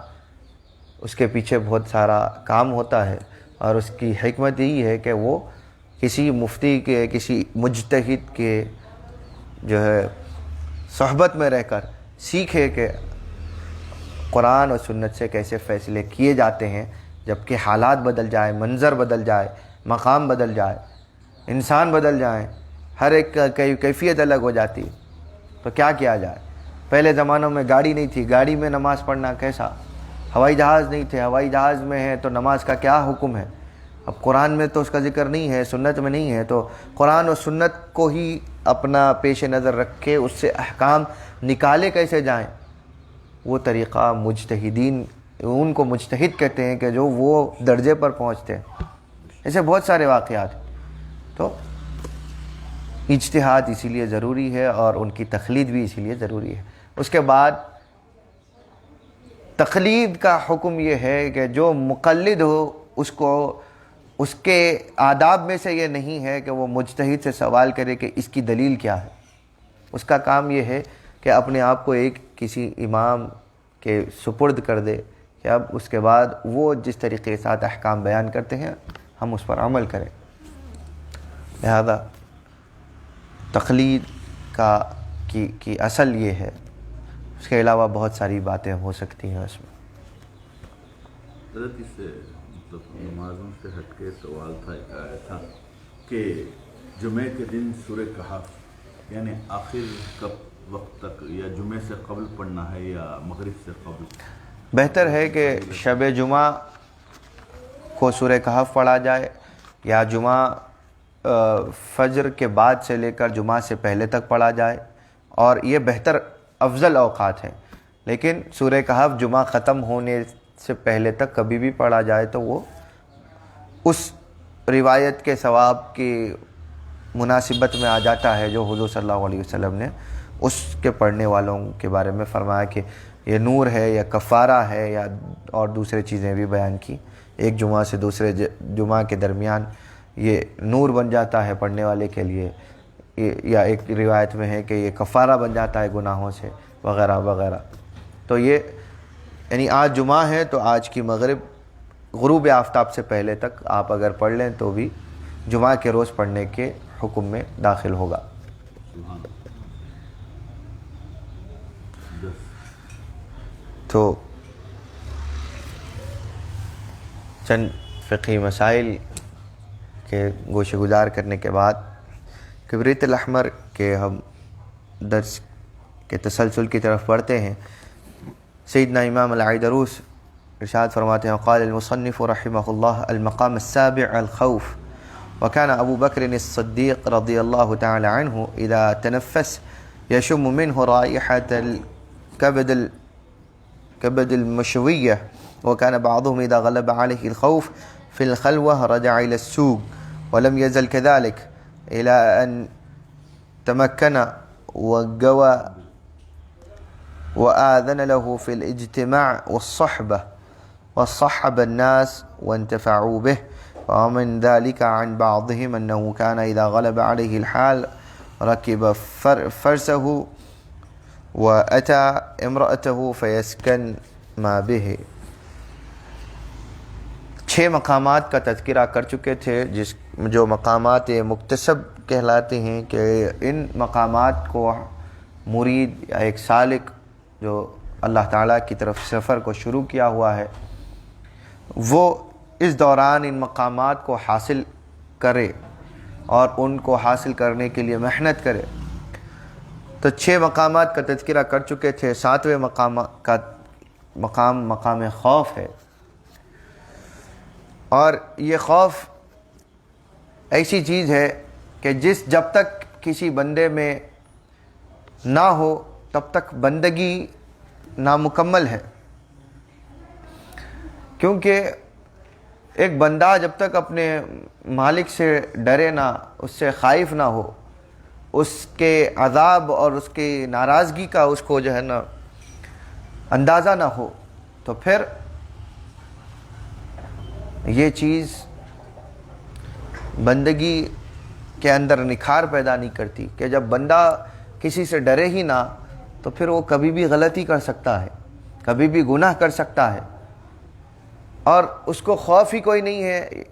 Speaker 2: اس کے پیچھے بہت سارا کام ہوتا ہے، اور اس کی حکمت یہی ہے کہ وہ کسی مفتی کے، کسی مجتہد کے جو ہے صحبت میں رہ کر سیکھے کہ قرآن اور سنت سے کیسے فیصلے کیے جاتے ہیں، جبکہ حالات بدل جائیں، منظر بدل جائے، مقام بدل جائے، انسان بدل جائیں، ہر ایک کا کیفیت الگ ہو جاتی، تو کیا کیا جائے؟ پہلے زمانوں میں گاڑی نہیں تھی، گاڑی میں نماز پڑھنا کیسا؟ ہوائی جہاز نہیں تھے، ہوائی جہاز میں ہے تو نماز کا کیا حکم ہے؟ اب قرآن میں تو اس کا ذکر نہیں ہے، سنت میں نہیں ہے، تو قرآن اور سنت کو ہی اپنا پیش نظر رکھ کے اس سے احکام نکالے کیسے جائیں؟ وہ طریقہ مجتہدین، ان کو مجتہد کہتے ہیں کہ جو وہ درجے پر پہنچتے ہیں۔ ایسے بہت سارے واقعات ہیں، تو اجتہاد اسی لیے ضروری ہے، اور ان کی تقلید بھی اسی لیے ضروری ہے۔ اس کے بعد تقلید کا حکم یہ ہے کہ جو مقلد ہو اس کو، اس کے آداب میں سے یہ نہیں ہے کہ وہ مجتہد سے سوال کرے کہ اس کی دلیل کیا ہے۔ اس کا کام یہ ہے کہ اپنے آپ کو ایک کسی امام کے سپرد کر دے کہ اب اس کے بعد وہ جس طریقے کے ساتھ احکام بیان کرتے ہیں ہم اس پر عمل کریں۔ لہذا تقلید کی اصل یہ ہے، اس کے علاوہ بہت ساری باتیں ہو سکتی ہیں اس میں۔
Speaker 1: حضرت اس سے مطلب نمازوں سے ہٹ کے سوال تھا کہ جمعے کے دن سورہ کہف یعنی آخر کب وقت تک، یا جمعے سے قبل پڑھنا ہے یا مغرب سے قبل؟
Speaker 2: بہتر ہے کہ شب جمعہ کو سورہ کہف پڑھا جائے، یا جمعہ فجر کے بعد سے لے کر جمعہ سے پہلے تک پڑھا جائے، اور یہ بہتر افضل اوقات ہیں۔ لیکن سورہ کہف جمعہ ختم ہونے سے پہلے تک کبھی بھی پڑھا جائے تو وہ اس روایت کے ثواب کی مناسبت میں آ جاتا ہے جو حضور صلی اللہ علیہ وسلم نے اس کے پڑھنے والوں کے بارے میں فرمایا کہ یہ نور ہے یا کفارہ ہے، یا اور دوسرے چیزیں بھی بیان کی۔ ایک جمعہ سے دوسرے جمعہ کے درمیان یہ نور بن جاتا ہے پڑھنے والے کے لیے، یا ایک روایت میں ہے کہ یہ کفارہ بن جاتا ہے گناہوں سے، وغیرہ وغیرہ۔ تو یہ یعنی آج جمعہ ہے تو آج کی مغرب غروب آفتاب سے پہلے تک آپ اگر پڑھ لیں تو بھی جمعہ کے روز پڑھنے کے حکم میں داخل ہوگا۔ تو چند فقہی مسائل کے گوشہ گزار کرنے کے بعد کبریت الاحمر کے ہم درس کے تسلسل کی طرف بڑھتے ہیں۔ سیدنا امام العیدروس ارشاد فرماتے ہیں: قال المصنف رحمہ اللہ المقام السابع الخوف، وكان أبو بكر الصديق رضي الله تعالى عنه إذا تنفس يشم منه رائحة الكبد المشوية، وكان بعضهم إذا غلب عليه الخوف في الخلوة رجع إلى السوق، ولم يزل كذلك إلى أن تمكن وقوى وآذن له في الاجتماع والصحبة وصحب الناس وانتفعوا به. ومن ذلك عن بعضهم أنه كان إذا غلب عليه الحال ركب فرسه وأتى امرأته فيسكن ما به. 6 مقامات کا تذکرہ کر چکے تھے، جو مقامات مکتسب کہلاتے ہیں، کہ ان مقامات کو مرید یا ایک سالک جو اللہ تعالیٰ کی طرف سفر کو شروع کیا ہوا ہے، وہ اس دوران ان مقامات کو حاصل کرے اور ان کو حاصل کرنے کے لیے محنت کرے. تو 6 مقامات کا تذکرہ کر چکے تھے. 7ویں مقام خوف ہے، اور یہ خوف ایسی چیز ہے کہ جب تک کسی بندے میں نہ ہو تب تک بندگی نامکمل ہے. کیونکہ ایک بندہ جب تک اپنے مالک سے ڈرے نہ، اس سے خائف نہ ہو، اس کے عذاب اور اس کی ناراضگی کا اس کو جو ہے نا اندازہ نہ ہو، تو پھر یہ چیز بندگی کے اندر نکھار پیدا نہیں کرتی. کہ جب بندہ کسی سے ڈرے ہی نہ تو پھر وہ کبھی بھی غلطی کر سکتا ہے، کبھی بھی گناہ کر سکتا ہے، اور اس کو خوف ہی کوئی نہیں ہے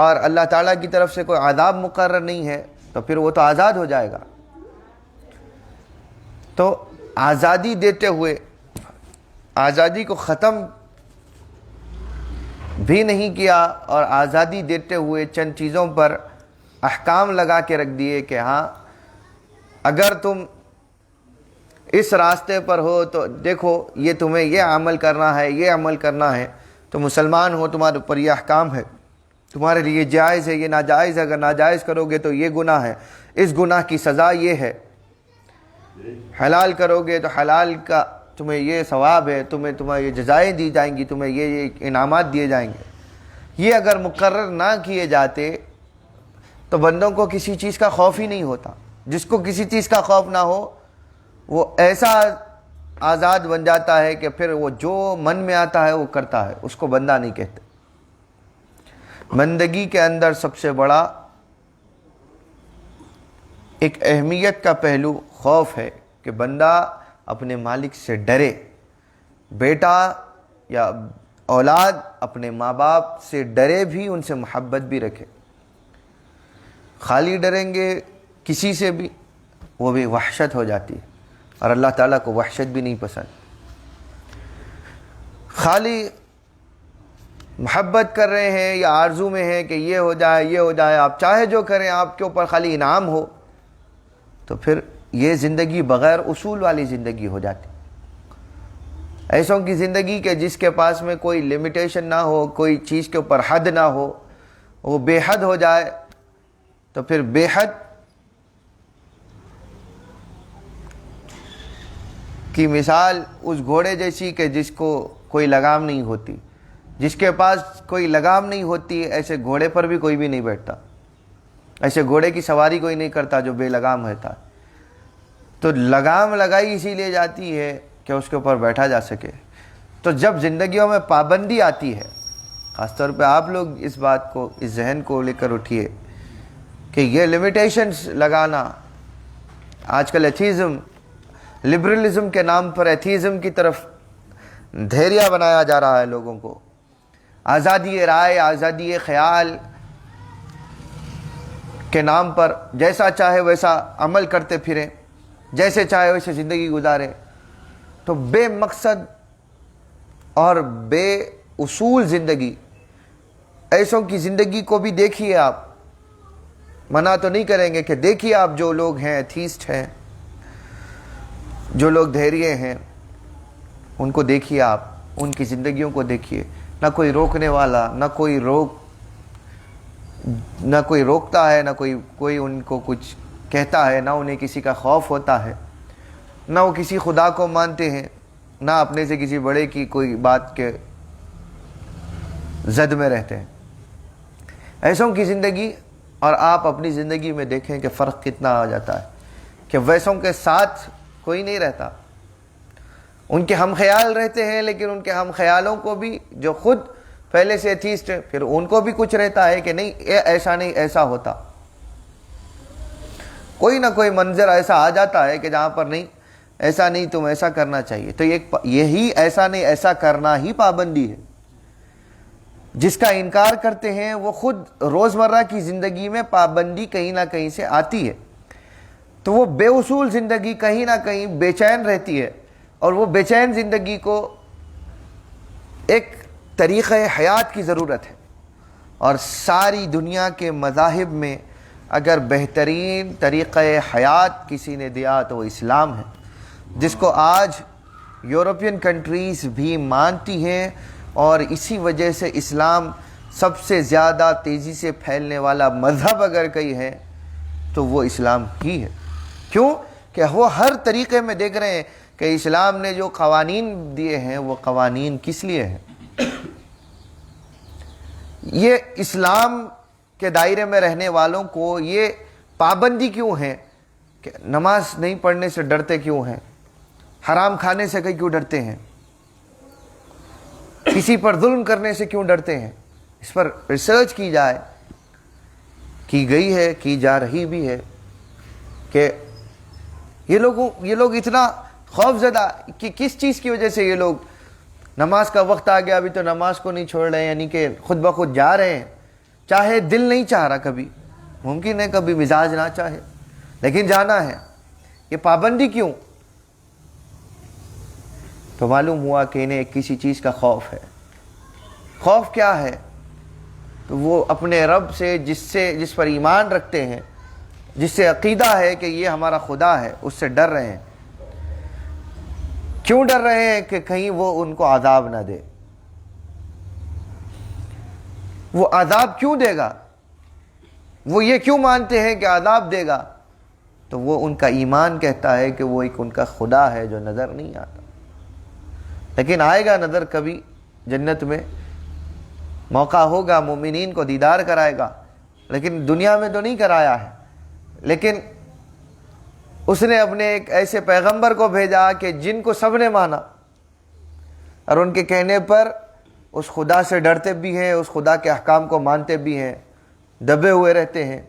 Speaker 2: اور اللہ تعالیٰ کی طرف سے کوئی عذاب مقرر نہیں ہے، تو پھر وہ تو آزاد ہو جائے گا. تو آزادی دیتے ہوئے آزادی کو ختم بھی نہیں کیا، اور آزادی دیتے ہوئے چند چیزوں پر احکام لگا کے رکھ دیے کہ ہاں اگر تم اس راستے پر ہو تو دیکھو یہ تمہیں یہ عمل کرنا ہے، یہ عمل کرنا ہے. تو مسلمان ہو، تمہارے اوپر یہ احکام ہے، تمہارے لیے جائز ہے، یہ ناجائز ہے، اگر ناجائز کرو گے تو یہ گناہ ہے، اس گناہ کی سزا یہ ہے. حلال کرو گے تو حلال کا تمہیں یہ ثواب ہے، تمہیں یہ جزائیں دی جائیں گی، تمہیں یہ انعامات دیے جائیں گے. یہ اگر مقرر نہ کیے جاتے تو بندوں کو کسی چیز کا خوف ہی نہیں ہوتا. جس کو کسی چیز کا خوف نہ ہو وہ ایسا آزاد بن جاتا ہے کہ پھر وہ جو من میں آتا ہے وہ کرتا ہے، اس کو بندہ نہیں کہتے. بندگی کے اندر سب سے بڑا ایک اہمیت کا پہلو خوف ہے کہ بندہ اپنے مالک سے ڈرے. بیٹا یا اولاد اپنے ماں باپ سے ڈرے بھی، ان سے محبت بھی رکھے. خالی ڈریں گے کسی سے بھی وہ بھی وحشت ہو جاتی ہے، اور اللہ تعالیٰ کو وحشت بھی نہیں پسند. خالی محبت کر رہے ہیں یا آرزو میں ہیں کہ یہ ہو جائے، یہ ہو جائے، آپ چاہے جو کریں، آپ کے اوپر خالی انعام ہو، تو پھر یہ زندگی بغیر اصول والی زندگی ہو جاتی. ایسوں کی زندگی کہ جس کے پاس میں کوئی لمیٹیشن نہ ہو، کوئی چیز کے اوپر حد نہ ہو، وہ بے حد ہو جائے، تو پھر بے حد کی مثال اس گھوڑے جیسی کہ جس کو کوئی لگام نہیں ہوتی. جس کے پاس کوئی لگام نہیں ہوتی، ایسے گھوڑے پر بھی کوئی بھی نہیں بیٹھتا، ایسے گھوڑے کی سواری کوئی نہیں کرتا جو بے لگام رہتا. تو لگام لگائی اسی لیے جاتی ہے کہ اس کے اوپر بیٹھا جا سکے. تو جب زندگیوں میں پابندی آتی ہے، خاص طور پہ آپ لوگ اس بات کو، اس ذہن کو لے کر اٹھیے کہ یہ لمیٹیشنز لگانا، آج کل ایتھیزم، لبرلزم کے نام پر ایتھیزم کی طرف دھیریا بنایا جا رہا ہے لوگوں کو. آزادی رائے، آزادی خیال کے نام پر جیسا چاہے ویسا عمل کرتے پھریں، جیسے چاہے ویسے زندگی گزاریں. تو بے مقصد اور بے اصول زندگی، ایسوں کی زندگی کو بھی دیکھیے. آپ منع تو نہیں کریں گے کہ دیکھیے آپ جو لوگ ہیں ایتھیسٹ ہیں، جو لوگ دھیریے ہیں، ان کو دیکھیے، آپ ان کی زندگیوں کو دیکھیے. نہ کوئی روکنے والا، نہ کوئی روکتا ہے، نہ کوئی ان کو کچھ کہتا ہے، نہ انہیں کسی کا خوف ہوتا ہے، نہ وہ کسی خدا کو مانتے ہیں، نہ اپنے سے کسی بڑے کی کوئی بات کے زد میں رہتے ہیں. ایسوں کی زندگی اور آپ اپنی زندگی میں دیکھیں کہ فرق کتنا آ جاتا ہے. کہ ویسوں کے ساتھ کوئی نہیں رہتا. ان کے ہم خیال رہتے ہیں، لیکن ان کے ہم خیالوں کو بھی جو خود پہلے سے ایتھیسٹ ہے، پھر ان کو بھی کچھ رہتا ہے کہ نہیں ایسا نہیں، ایسا ہوتا. کوئی نہ کوئی منظر ایسا آ جاتا ہے کہ جہاں پر نہیں، ایسا نہیں، تم ایسا کرنا چاہیے. تو یہی ایسا نہیں ایسا کرنا ہی پابندی ہے. جس کا انکار کرتے ہیں وہ خود روزمرہ کی زندگی میں پابندی کہیں نہ کہیں سے آتی ہے، تو وہ بے اصول زندگی کہیں نہ کہیں بے چین رہتی ہے، اور وہ بے چین زندگی کو ایک طریقہ حیات کی ضرورت ہے. اور ساری دنیا کے مذاہب میں اگر بہترین طریقہ حیات کسی نے دیا تو وہ اسلام ہے، جس کو آج یورپین کنٹریز بھی مانتی ہیں. اور اسی وجہ سے اسلام سب سے زیادہ تیزی سے پھیلنے والا مذہب اگر کوئی ہے تو وہ اسلام ہی ہے. کیوں کہ وہ ہر طریقے میں دیکھ رہے ہیں کہ اسلام نے جو قوانین دیے ہیں وہ قوانین کس لیے ہیں. یہ اسلام کے دائرے میں رہنے والوں کو یہ پابندی کیوں ہے کہ نماز نہیں پڑھنے سے ڈرتے کیوں ہیں، حرام کھانے سے کیوں ڈرتے ہیں، کسی پر ظلم کرنے سے کیوں ڈرتے ہیں. اس پر ریسرچ کی جائے، کی گئی ہے، کی جا رہی بھی ہے کہ یہ لوگ اتنا خوف زدہ کہ کس چیز کی وجہ سے یہ لوگ نماز کا وقت آ گیا ابھی تو نماز کو نہیں چھوڑ رہے، یعنی کہ خود بخود جا رہے ہیں، چاہے دل نہیں چاہ رہا، کبھی ممکن ہے کبھی مزاج نہ چاہے لیکن جانا ہے. یہ پابندی کیوں؟ تو معلوم ہوا کہ انہیں کسی چیز کا خوف ہے. خوف کیا ہے؟ تو وہ اپنے رب سے جس پر ایمان رکھتے ہیں، جس سے عقیدہ ہے کہ یہ ہمارا خدا ہے، اس سے ڈر رہے ہیں. کیوں ڈر رہے ہیں؟ کہ کہیں وہ ان کو عذاب نہ دے. وہ عذاب کیوں دے گا؟ وہ یہ کیوں مانتے ہیں کہ عذاب دے گا؟ تو وہ ان کا ایمان کہتا ہے کہ وہ ایک ان کا خدا ہے جو نظر نہیں آتا، لیکن آئے گا نظر کبھی جنت میں. موقع ہوگا، مومنین کو دیدار کرائے گا، لیکن دنیا میں تو نہیں کرایا ہے. لیکن اس نے اپنے ایک ایسے پیغمبر کو بھیجا کہ جن کو سب نے مانا، اور ان کے کہنے پر اس خدا سے ڈرتے بھی ہیں، اس خدا کے احکام کو مانتے بھی ہیں، دبے ہوئے رہتے ہیں.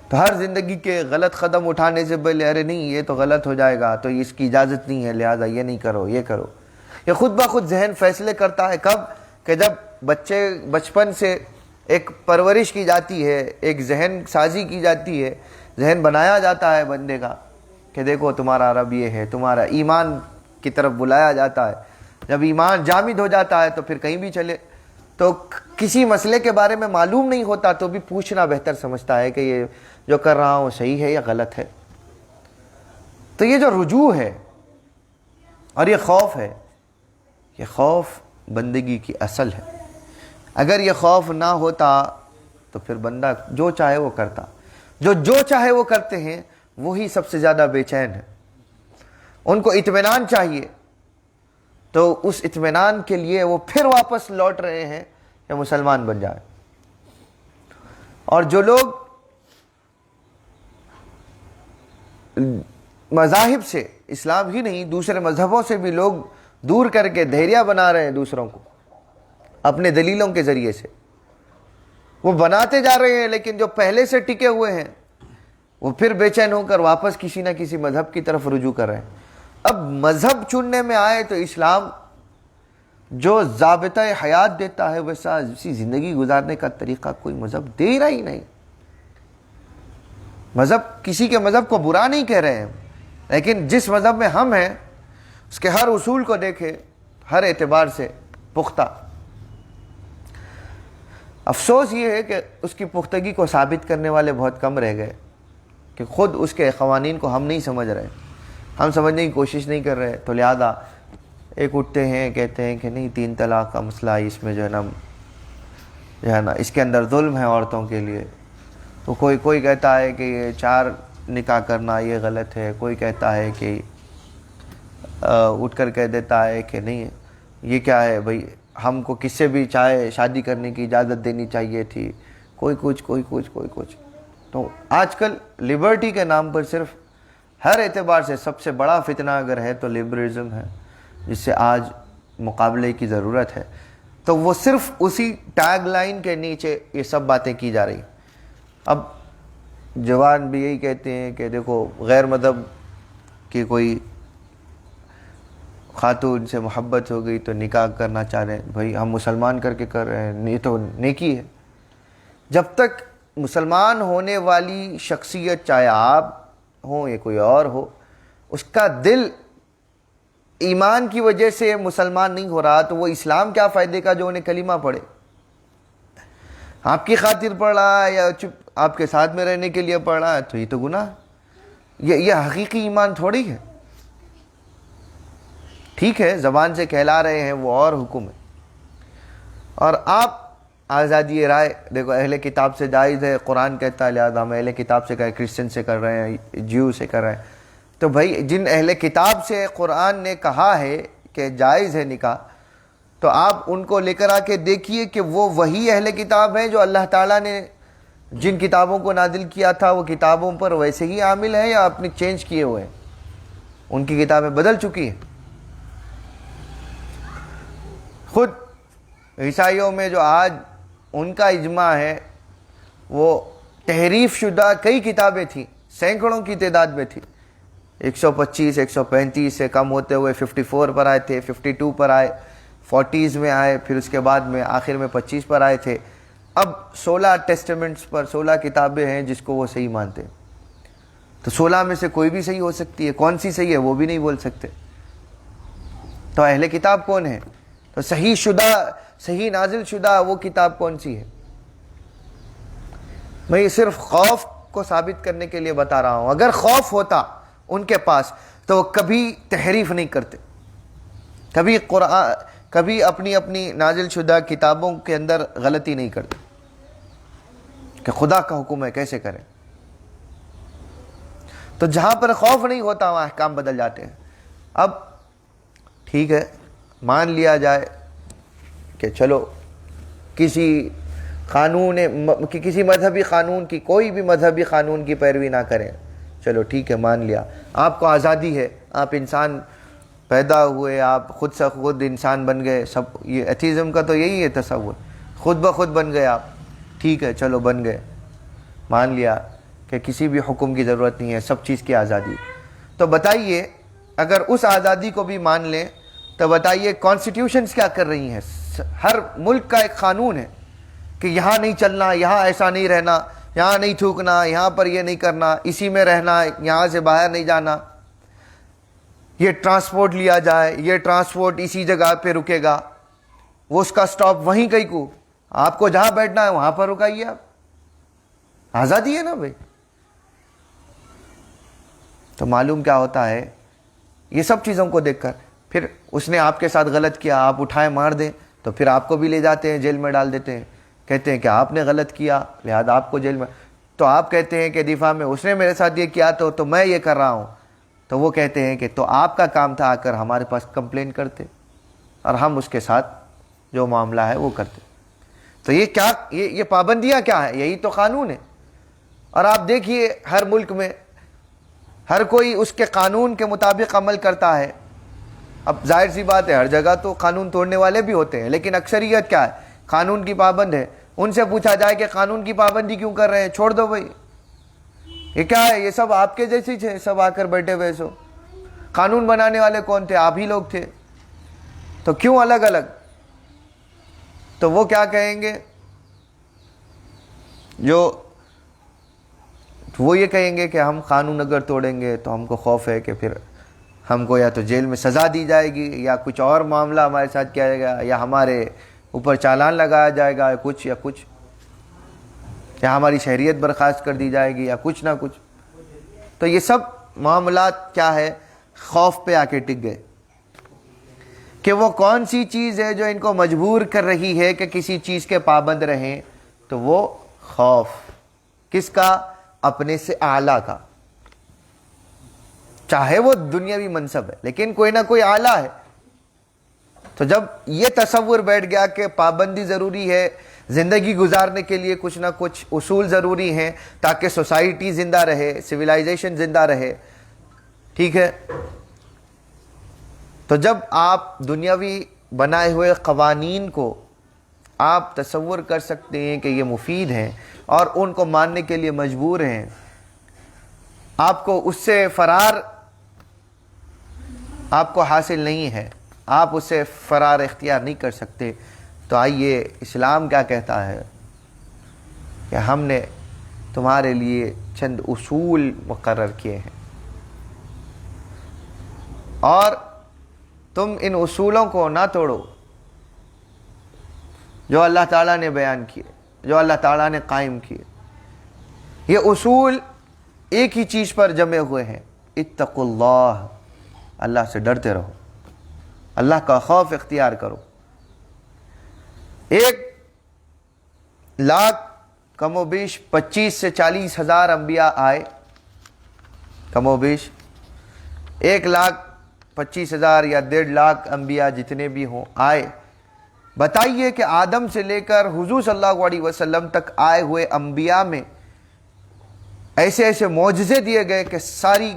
Speaker 2: تو ہر زندگی کے غلط قدم اٹھانے سے پہلے ارے نہیں یہ تو غلط ہو جائے گا، تو اس کی اجازت نہیں ہے، لہذا یہ نہیں کرو، یہ کرو. یہ خود بخود ذہن فیصلے کرتا ہے. کب؟ کہ جب بچپن سے ایک پرورش کی جاتی ہے، ایک ذہن سازی کی جاتی ہے، ذہن بنایا جاتا ہے بندے کا کہ دیکھو تمہارا رب یہ ہے، تمہارا ایمان کی طرف بلایا جاتا ہے. جب ایمان جامد ہو جاتا ہے تو پھر کہیں بھی چلے. تو کسی مسئلے کے بارے میں معلوم نہیں ہوتا تو بھی پوچھنا بہتر سمجھتا ہے کہ یہ جو کر رہا ہوں صحیح ہے یا غلط ہے. تو یہ جو رجوع ہے اور یہ خوف ہے، یہ خوف بندگی کی اصل ہے. اگر یہ خوف نہ ہوتا تو پھر بندہ جو چاہے وہ کرتا. جو چاہے وہ کرتے ہیں وہی سب سے زیادہ بے چین ہے. ان کو اطمینان چاہیے، تو اس اطمینان کے لیے وہ پھر واپس لوٹ رہے ہیں کہ مسلمان بن جائے. اور جو لوگ مذاہب سے، اسلام ہی نہیں دوسرے مذہبوں سے بھی لوگ دور کر کے دھیریہ بنا رہے ہیں دوسروں کو اپنے دلیلوں کے ذریعے سے، وہ بناتے جا رہے ہیں، لیکن جو پہلے سے ٹکے ہوئے ہیں وہ پھر بے چین ہو کر واپس کسی نہ کسی مذہب کی طرف رجوع کر رہے ہیں. اب مذہب چننے میں آئے تو اسلام جو ضابطہ حیات دیتا ہے ویسا اسی زندگی گزارنے کا طریقہ کوئی مذہب دے رہا ہی نہیں. مذہب کسی کے مذہب کو برا نہیں کہہ رہے ہیں، لیکن جس مذہب میں ہم ہیں اس کے ہر اصول کو دیکھے ہر اعتبار سے پختہ. افسوس یہ ہے کہ اس کی پختگی کو ثابت کرنے والے بہت کم رہ گئے، کہ خود اس کے قوانین کو ہم نہیں سمجھ رہے، ہم سمجھنے کی کوشش نہیں کر رہے. تو لہذا ایک اٹھتے ہیں کہتے ہیں کہ نہیں 3 طلاق کا مسئلہ اس میں جو ہے نا اس کے اندر ظلم ہے عورتوں کے لیے. تو کوئی کہتا ہے کہ یہ 4 نکاح کرنا یہ غلط ہے، کوئی کہتا ہے کہ اٹھ کر کہہ دیتا ہے کہ نہیں یہ کیا ہے بھائی، ہم کو کس سے بھی چاہے شادی کرنے کی اجازت دینی چاہیے تھی، کوئی کچھ. تو آج کل لبرٹی کے نام پر صرف ہر اعتبار سے سب سے بڑا فتنہ اگر ہے تو لبرلزم ہے، جس سے آج مقابلے کی ضرورت ہے. تو وہ صرف اسی ٹیگ لائن کے نیچے یہ سب باتیں کی جا رہی. اب جوان بھی یہی کہتے ہیں کہ دیکھو غیر مذہب کی کوئی خاتون سے محبت ہو گئی تو نکاح کرنا چاہ رہے ہیں. بھائی ہم مسلمان کر کے کر رہے ہیں، یہ تو نیکی ہے. جب تک مسلمان ہونے والی شخصیت، چاہے آپ ہوں یا کوئی اور ہو، اس کا دل ایمان کی وجہ سے مسلمان نہیں ہو رہا، تو وہ اسلام کیا فائدے کا جو انہیں کلمہ پڑھے. آپ کی خاطر پڑھ رہا ہے یا چپ آپ کے ساتھ میں رہنے کے لیے پڑھ رہا ہے تو یہ تو گناہ ہے. یہ حقیقی ایمان تھوڑی ہے. ٹھیک ہے زبان سے کہلا رہے ہیں وہ اور حکم ہے. اور آپ آزادی رائے، دیکھو اہل کتاب سے جائز ہے، قرآن کہتا ہے، لہذا ہم اہل کتاب سے کہیں، کرسچن سے کر رہے ہیں، جیو سے کر رہے ہیں. تو بھائی جن اہل کتاب سے قرآن نے کہا ہے کہ جائز ہے نکاح، تو آپ ان کو لے کر آ کے دیکھیے کہ وہ وہی اہل کتاب ہیں جو اللہ تعالیٰ نے جن کتابوں کو نازل کیا تھا وہ کتابوں پر ویسے ہی عامل ہیں یا اپنی چینج کیے ہوئے ہیں، ان کی کتابیں بدل چکی ہیں. خود عیسائیوں میں جو آج ان کا اجماع ہے وہ تحریف شدہ کئی کتابیں تھیں، سینکڑوں کی تعداد میں تھی. 125 135 سے کم ہوتے ہوئے 54 پر آئے تھے، 52 پر آئے، 40s میں آئے، پھر اس کے بعد میں آخر میں 25 پر آئے تھے. اب 16 ٹیسٹمنٹس پر 16 کتابیں ہیں جس کو وہ صحیح مانتے. تو 16 میں سے کوئی بھی صحیح ہو سکتی ہے، کون سی صحیح ہے وہ بھی نہیں بول سکتے. تو اہل کتاب کون ہے؟ تو صحیح شدہ، صحیح نازل شدہ وہ کتاب کون سی ہے؟ میں یہ صرف خوف کو ثابت کرنے کے لیے بتا رہا ہوں. اگر خوف ہوتا ان کے پاس تو وہ کبھی تحریف نہیں کرتے، کبھی قرآن، کبھی اپنی نازل شدہ کتابوں کے اندر غلطی نہیں کرتے کہ خدا کا حکم ہے کیسے کریں. تو جہاں پر خوف نہیں ہوتا وہاں احکام بدل جاتے ہیں. اب ٹھیک ہے مان لیا جائے کہ چلو کسی قانون، کسی مذہبی قانون کی، کوئی بھی مذہبی قانون کی پیروی نہ کریں، چلو ٹھیک ہے مان لیا، آپ کو آزادی ہے، آپ انسان پیدا ہوئے، آپ خود سے خود انسان بن گئے. سب یہ ایتھیزم کا تو یہی ہے تصور، خود بخود بن گئے آپ. ٹھیک ہے چلو بن گئے، مان لیا کہ کسی بھی حکم کی ضرورت نہیں ہے، سب چیز کی آزادی. تو بتائیے اگر اس آزادی کو بھی مان لیں تو بتائیے کانسٹیٹیوشنز کیا کر رہی ہیں؟ ہر ملک کا ایک قانون ہے کہ یہاں نہیں چلنا، یہاں ایسا نہیں رہنا، یہاں نہیں تھوکنا، یہاں پر یہ نہیں کرنا، اسی میں رہنا، یہاں سے باہر نہیں جانا. یہ ٹرانسپورٹ لیا جائے، یہ ٹرانسپورٹ اسی جگہ پہ رکے گا، وہ اس کا سٹاپ وہیں کہیں کو، آپ کو جہاں بیٹھنا ہے وہاں پر رکائیے. آپ آزادی ہے نا بھائی. تو معلوم کیا ہوتا ہے، یہ سب چیزوں کو دیکھ کر پھر اس نے آپ کے ساتھ غلط کیا، آپ اٹھائے مار دیں تو پھر آپ کو بھی لے جاتے ہیں جیل میں ڈال دیتے ہیں، کہتے ہیں کہ آپ نے غلط کیا لہذا آپ کو جیل میں. تو آپ کہتے ہیں کہ دفاع میں اس نے میرے ساتھ یہ کیا تو میں یہ کر رہا ہوں. تو وہ کہتے ہیں کہ تو آپ کا کام تھا آ کر ہمارے پاس کمپلین کرتے اور ہم اس کے ساتھ جو معاملہ ہے وہ کرتے. تو یہ کیا، یہ پابندیاں کیا ہیں؟ یہی تو قانون ہے. اور آپ دیکھیے ہر ملک میں ہر کوئی اس کے قانون کے مطابق عمل کرتا ہے. اب ظاہر سی بات ہے ہر جگہ تو قانون توڑنے والے بھی ہوتے ہیں، لیکن اکثریت کیا ہے؟ قانون کی پابند ہے. ان سے پوچھا جائے کہ قانون کی پابندی کیوں کر رہے ہیں؟ چھوڑ دو بھائی، یہ کیا ہے؟ یہ سب آپ کے جیسے تھے، سب آ کر بیٹھے ہوئے. سو قانون بنانے والے کون تھے؟ آپ ہی لوگ تھے. تو کیوں الگ الگ؟ تو وہ کیا کہیں گے؟ وہ یہ کہیں گے کہ ہم قانون اگر توڑیں گے تو ہم کو خوف ہے کہ پھر ہم کو یا تو جیل میں سزا دی جائے گی یا کچھ اور معاملہ ہمارے ساتھ کیا جائے گا، یا ہمارے اوپر چالان لگایا جائے گا، یا ہماری شہریت برخاست کر دی جائے گی یا کچھ نہ کچھ. تو یہ سب معاملات کیا ہے؟ خوف پہ آ کے ٹک گئے کہ وہ کون سی چیز ہے جو ان کو مجبور کر رہی ہے کہ کسی چیز کے پابند رہیں. تو وہ خوف کس کا؟ اپنے سے اعلیٰ کا. چاہے وہ دنیاوی منصب ہے لیکن کوئی نہ کوئی اعلیٰ ہے. تو جب یہ تصور بیٹھ گیا کہ پابندی ضروری ہے، زندگی گزارنے کے لیے کچھ نہ کچھ اصول ضروری ہیں تاکہ سوسائٹی زندہ رہے، سویلائزیشن زندہ رہے، ٹھیک ہے؟ تو جب آپ دنیاوی بنائے ہوئے قوانین کو آپ تصور کر سکتے ہیں کہ یہ مفید ہیں اور ان کو ماننے کے لیے مجبور ہیں، آپ کو اس سے فرار آپ کو حاصل نہیں ہے، آپ اس سے فرار اختیار نہیں کر سکتے، تو آئیے اسلام کیا کہتا ہے کہ ہم نے تمہارے لیے چند اصول مقرر کیے ہیں اور تم ان اصولوں کو نہ توڑو جو اللہ تعالیٰ نے بیان کیے، جو اللہ تعالیٰ نے قائم کیے۔ یہ اصول ایک ہی چیز پر جمے ہوئے ہیں، اتقوا اللہ، اللہ سے ڈرتے رہو، اللہ کا خوف اختیار کرو۔ 1,00,000 کم و بیش 25 سے 40 ہزار انبیاء آئے، کم و بیش 1,25,000 یا 1,50,000 انبیاء جتنے بھی ہوں آئے۔ بتائیے کہ آدم سے لے کر حضور صلی اللہ علیہ وسلم تک آئے ہوئے انبیاء میں ایسے ایسے معجزے دیے گئے کہ ساری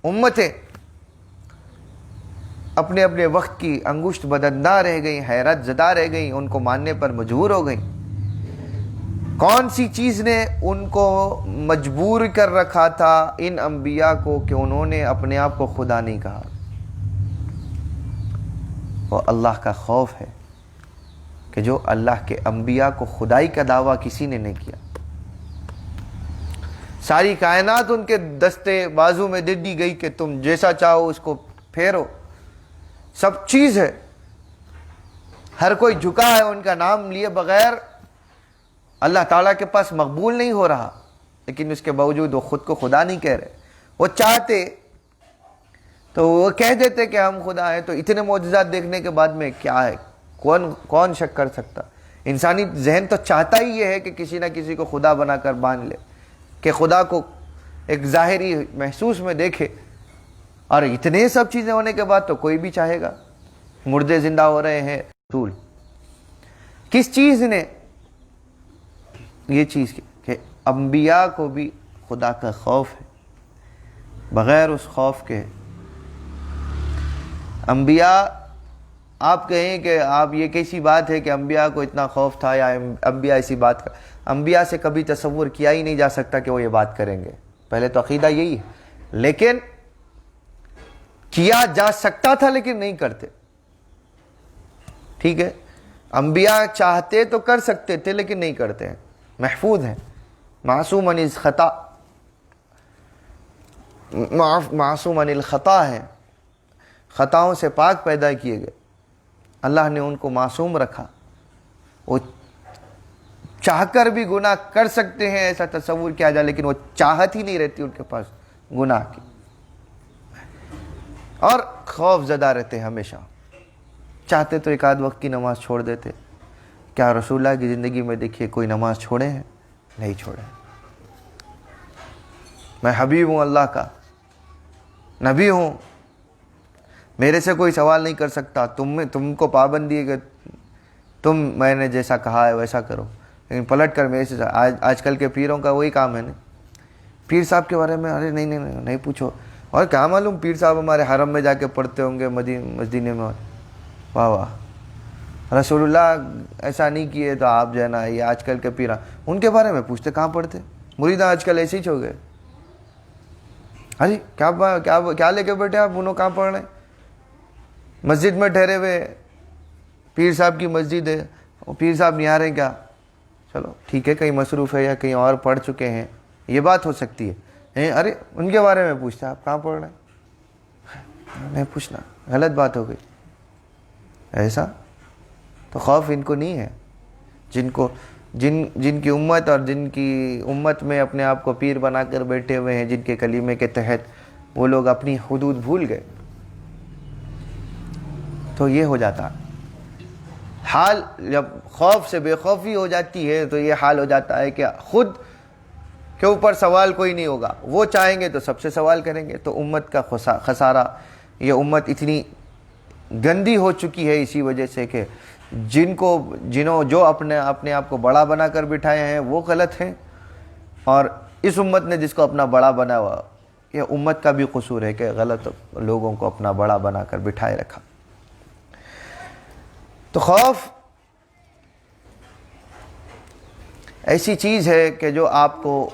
Speaker 2: امتیں اپنے اپنے وقت کی انگشت بدندہ رہ گئیں، حیرت زدہ رہ گئیں، ان کو ماننے پر مجبور ہو گئیں۔ کون سی چیز نے ان کو مجبور کر رکھا تھا ان انبیاء کو کہ انہوں نے اپنے آپ کو خدا نہیں کہا؟ وہ اللہ کا خوف ہے کہ جو اللہ کے انبیاء کو خدائی کا دعویٰ کسی نے نہیں کیا۔ ساری کائنات ان کے دستے بازو میں دے دی گئی کہ تم جیسا چاہو اس کو پھیرو، سب چیز ہے، ہر کوئی جھکا ہے ان کا نام لیے بغیر، اللہ تعالیٰ کے پاس مقبول نہیں ہو رہا، لیکن اس کے باوجود وہ خود کو خدا نہیں کہہ رہے۔ وہ چاہتے تو وہ کہہ دیتے کہ ہم خدا ہیں، تو اتنے معجزات دیکھنے کے بعد میں کیا ہے، کون شک کر سکتا؟ انسانی ذہن تو چاہتا ہی یہ ہے کہ کسی نہ کسی کو خدا بنا کر باندھ لے، کہ خدا کو ایک ظاہری محسوس میں دیکھے، اور اتنے سب چیزیں ہونے کے بعد تو کوئی بھی چاہے گا۔ مردے زندہ ہو رہے ہیں، رسول کس چیز نے یہ چیز کی کہ انبیاء کو بھی خدا کا خوف ہے، بغیر اس خوف کے انبیاء، آپ کہیں کہ آپ یہ کیسی بات ہے کہ انبیاء کو اتنا خوف تھا، یا انبیاء ایسی بات کا، انبیاء سے کبھی تصور کیا ہی نہیں جا سکتا کہ وہ یہ بات کریں گے، پہلے تو عقیدہ یہی ہے، لیکن کیا جا سکتا تھا لیکن نہیں کرتے، ٹھیک ہے؟ انبیاء چاہتے تو کر سکتے تھے لیکن نہیں کرتے ہیں، محفوظ ہیں، معصوم عن الخطا، معصوم عن الخطا ہے، خطاؤں سے پاک پیدا کیے گئے، اللہ نے ان کو معصوم رکھا، وہ چاہ کر بھی گناہ کر سکتے ہیں ایسا تصور کیا جائے، لیکن وہ چاہت ہی نہیں رہتی ان کے پاس گناہ کی، اور خوف زدہ رہتے ہمیشہ، چاہتے تو ایک آدھ وقت کی نماز چھوڑ دیتے۔ کیا رسول اللہ کی زندگی میں دیکھیے کوئی نماز چھوڑے ہیں؟ نہیں چھوڑے۔ میں حبیب ہوں اللہ کا، نبی ہوں، میرے سے کوئی سوال نہیں کر سکتا، تم کو پابندی ہے کہ تم میں نے جیسا کہا ہے ویسا کرو، لیکن پلٹ کر میرے سے آج کل کے پیروں کا وہی کام ہے نا، پیر صاحب کے بارے میں ارے نہیں پوچھو، اور کیا معلوم پیر صاحب ہمارے حرم میں جا کے پڑھتے ہوں گے مدینے میں، واہ واہ، رسول اللہ ایسا نہیں کیے تو آپ جو ہے نا یہ آج کل کے پیرا ان کے بارے میں پوچھتے کہاں پڑھتے، مریداں آج کل ایسے ہی ہو گئے، ہاں جی کیا لے کے بیٹھے آپ، انہوں کہاں پڑھ رہے ہیں، مسجد میں ٹھہرے ہوئے، پیر صاحب کی مسجد ہے، وہ پیر صاحب نہیں آ رہے کیا، چلو ٹھیک ہے کہیں مصروف ہے یا کہیں اور پڑھ چکے ہیں، یہ بات ہو سکتی ہے، ارے ان کے بارے میں پوچھتے آپ کہاں پڑھ رہے ہیں، نہیں پوچھنا، غلط بات ہو گئی، ایسا تو خوف ان کو نہیں ہے، جن کی امت اور جن کی امت میں اپنے آپ کو پیر بنا کر بیٹھے ہوئے ہیں، جن کے کلمے کے تحت وہ لوگ اپنی حدود بھول گئے، تو یہ ہو جاتا حال، جب خوف سے بے خوفی ہو جاتی ہے تو یہ حال ہو جاتا ہے کہ خود کے اوپر سوال کوئی نہیں ہوگا، وہ چاہیں گے تو سب سے سوال کریں گے، تو امت کا خسارہ، یہ امت اتنی گندی ہو چکی ہے اسی وجہ سے کہ جو اپنے آپ کو بڑا بنا کر بٹھائے ہیں وہ غلط ہیں، اور اس امت نے جس کو اپنا بڑا بنا ہوا، یہ امت کا بھی قصور ہے کہ غلط لوگوں کو اپنا بڑا بنا کر بٹھائے رکھا۔ تو خوف ایسی چیز ہے کہ جو آپ کو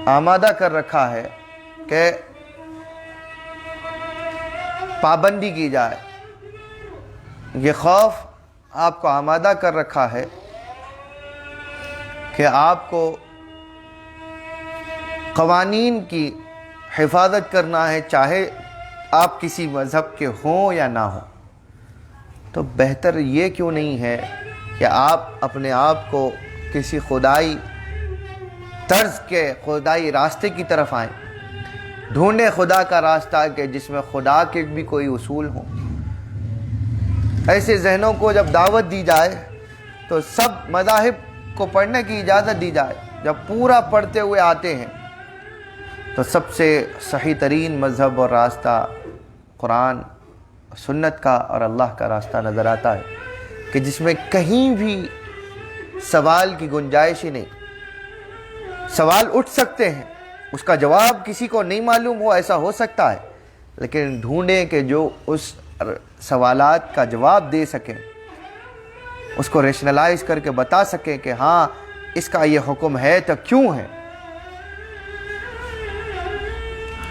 Speaker 2: آمادہ کر رکھا ہے کہ پابندی کی جائے، یہ خوف آپ کو آمادہ کر رکھا ہے کہ آپ کو قوانین کی حفاظت کرنا ہے، چاہے آپ کسی مذہب کے ہوں یا نہ ہوں۔ تو بہتر یہ کیوں نہیں ہے کہ آپ اپنے آپ کو کسی خدائی طرز کے خدائی راستے کی طرف آئیں، ڈھونڈیں خدا کا راستہ کہ جس میں خدا کے بھی کوئی اصول ہوں۔ ایسے ذہنوں کو جب دعوت دی جائے تو سب مذاہب کو پڑھنے کی اجازت دی جائے، جب پورا پڑھتے ہوئے آتے ہیں تو سب سے صحیح ترین مذہب اور راستہ قرآن سنت کا اور اللہ کا راستہ نظر آتا ہے، کہ جس میں کہیں بھی سوال کی گنجائش ہی نہیں۔ سوال اٹھ سکتے ہیں، اس کا جواب کسی کو نہیں معلوم ہو، ایسا ہو سکتا ہے، لیکن ڈھونڈیں کہ جو اس سوالات کا جواب دے سکیں، اس کو ریشنلائز کر کے بتا سکیں کہ ہاں اس کا یہ حکم ہے تو کیوں ہے۔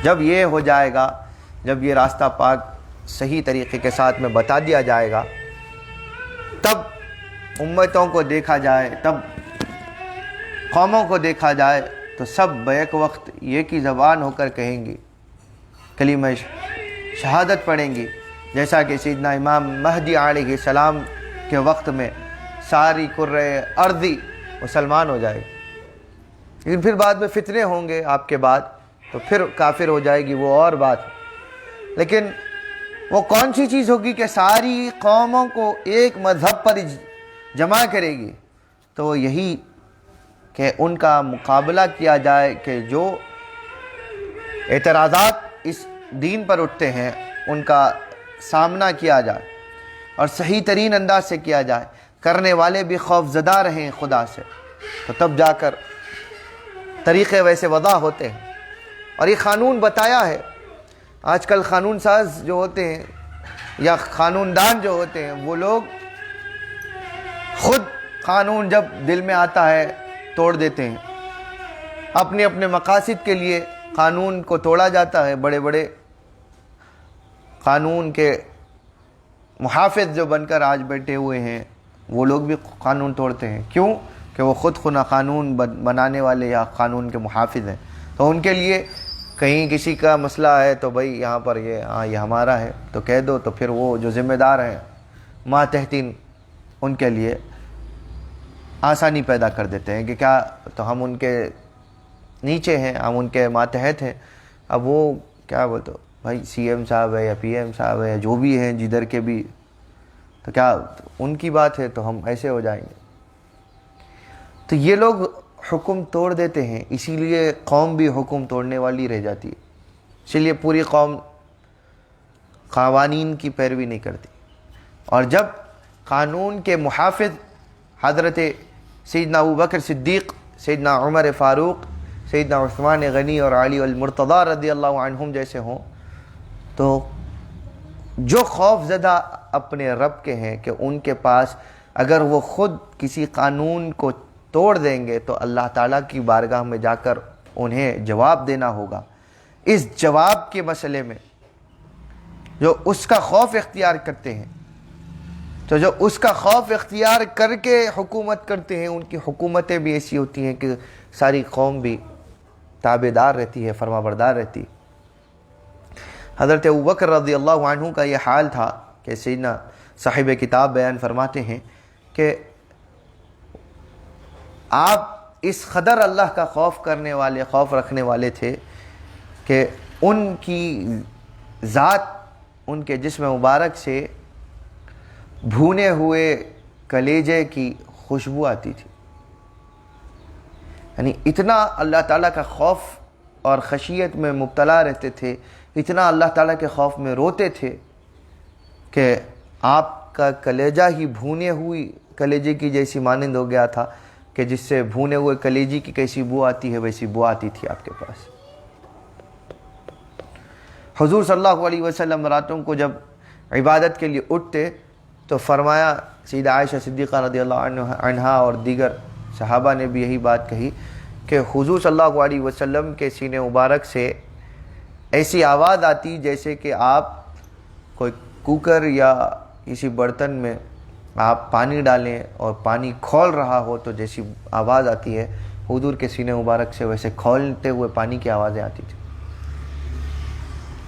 Speaker 2: جب یہ ہو جائے گا، جب یہ راستہ پاک صحیح طریقے کے ساتھ میں بتا دیا جائے گا، تب امتوں کو دیکھا جائے، تب قوموں کو دیکھا جائے تو سب بیک وقت ایک ہی زبان ہو کر کہیں گی، کلمہ شہادت پڑھیں گی، جیسا کہ سیدنا امام مہدی علیہ السلام کے وقت میں ساری کرۂ ارضی مسلمان ہو جائے گی۔ لیکن پھر بعد میں فتنے ہوں گے آپ کے بعد، تو پھر کافر ہو جائے گی، وہ اور بات ہے۔ لیکن وہ کون سی چیز ہوگی کہ ساری قوموں کو ایک مذہب پر جمع کرے گی؟ تو وہ یہی کہ ان کا مقابلہ کیا جائے، کہ جو اعتراضات اس دین پر اٹھتے ہیں ان کا سامنا کیا جائے اور صحیح ترین انداز سے کیا جائے، کرنے والے بھی خوف زدہ رہیں خدا سے، تو تب جا کر طریقے ویسے وضع ہوتے ہیں۔ اور یہ قانون بتایا ہے۔ آج کل قانون ساز جو ہوتے ہیں یا قانون دان جو ہوتے ہیں، وہ لوگ خود قانون جب دل میں آتا ہے توڑ دیتے ہیں، اپنے اپنے مقاصد کے لیے قانون کو توڑا جاتا ہے۔ بڑے بڑے قانون کے محافظ جو بن کر آج بیٹھے ہوئے ہیں، وہ لوگ بھی قانون توڑتے ہیں۔ کیوں؟ کہ وہ خود قانون بنانے والے یا قانون کے محافظ ہیں۔ تو ان کے لیے کہیں کسی کا مسئلہ ہے تو بھائی یہاں پر یہ ہمارا ہے تو کہہ دو، تو پھر وہ جو ذمہ دار ہیں ماتحتین ان کے لیے آسانی پیدا کر دیتے ہیں کہ کیا تو ہم ان کے نیچے ہیں، ہم ان کے ماتحت ہیں۔ اب وہ کیا بولتے بھائی سی ایم صاحب ہے یا پی ایم صاحب ہے، جو بھی ہیں جدھر کے بھی، تو کیا ان کی بات ہے تو ہم ایسے ہو جائیں گے؟ تو یہ لوگ حکم توڑ دیتے ہیں، اسی لیے قوم بھی حکم توڑنے والی رہ جاتی ہے۔ اسی لیے پوری قوم قوانین کی پیروی نہیں کرتی۔ اور جب قانون کے محافظ حضرت سیدنا ابوبکر صدیق، سیدنا عمر فاروق، سیدنا عثمان غنی اور علی المرتضیٰ رضی اللہ عنہم جیسے ہوں، تو جو خوف زدہ اپنے رب کے ہیں کہ ان کے پاس اگر وہ خود کسی قانون کو توڑ دیں گے تو اللہ تعالیٰ کی بارگاہ میں جا کر انہیں جواب دینا ہوگا، اس جواب کے مسئلے میں جو اس کا خوف اختیار کرتے ہیں، تو جو اس کا خوف اختیار کر کے حکومت کرتے ہیں، ان کی حکومتیں بھی ایسی ہوتی ہیں کہ ساری قوم بھی تابعدار رہتی ہے، فرما بردار رہتی ہے۔ حضرت ابوبکر رضی اللہ عنہ کا یہ حال تھا کہ سیدنا صاحب کتاب بیان فرماتے ہیں کہ آپ اس قدر اللہ کا خوف رکھنے والے تھے کہ ان کی ذات، ان کے جسم مبارک سے بھونے ہوئے کلیجے کی خوشبو آتی تھی۔ یعنی اتنا اللہ تعالیٰ کا خوف اور خشیت میں مبتلا رہتے تھے اتنا اللہ تعالیٰ کے خوف میں روتے تھے کہ آپ کا کلیجہ ہی بھونے ہوئی کلیجے کی جیسی مانند ہو گیا تھا کہ جس سے بھونے ہوئے کلیجی کی کیسی بو آتی ہے ویسی بو آتی تھی آپ کے پاس۔ حضور صلی اللہ علیہ وسلم راتوں کو جب عبادت کے لیے اٹھتے تو فرمایا، سیدہ عائشہ صدیقہ رضی اللہ عنہا اور دیگر صحابہ نے بھی یہی بات کہی کہ حضور صلی اللہ علیہ وسلم کے سینے مبارک سے ایسی آواز آتی جیسے کہ آپ کوئی کوکر یا کسی برتن میں آپ پانی ڈالیں اور پانی کھول رہا ہو تو جیسی آواز آتی ہے، حضور کے سینے مبارک سے ویسے کھولتے ہوئے پانی کی آوازیں آتی تھی۔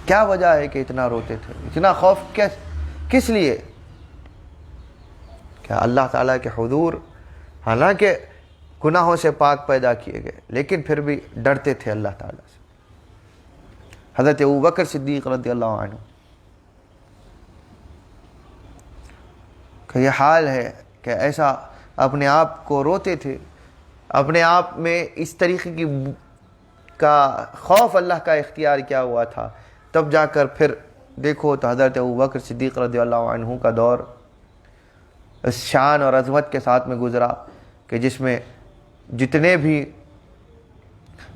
Speaker 2: کیا وجہ ہے کہ اتنا روتے تھے؟ اتنا خوف کس لیے؟ کہ اللہ تعالیٰ کے حضور حالانکہ گناہوں سے پاک پیدا کیے گئے لیکن پھر بھی ڈرتے تھے اللہ تعالیٰ سے۔ حضرت ابوبکر صدیق رضی اللہ عنہ کہ یہ حال ہے کہ ایسا اپنے آپ کو روتے تھے، اپنے آپ میں اس طریقے کی کا خوف اللہ کا اختیار کیا ہوا تھا، تب جا کر پھر دیکھو تو حضرت ابوبکر صدیق رضی اللہ عنہ کا دور اس شان اور عظمت کے ساتھ میں گزرا کہ جس میں جتنے بھی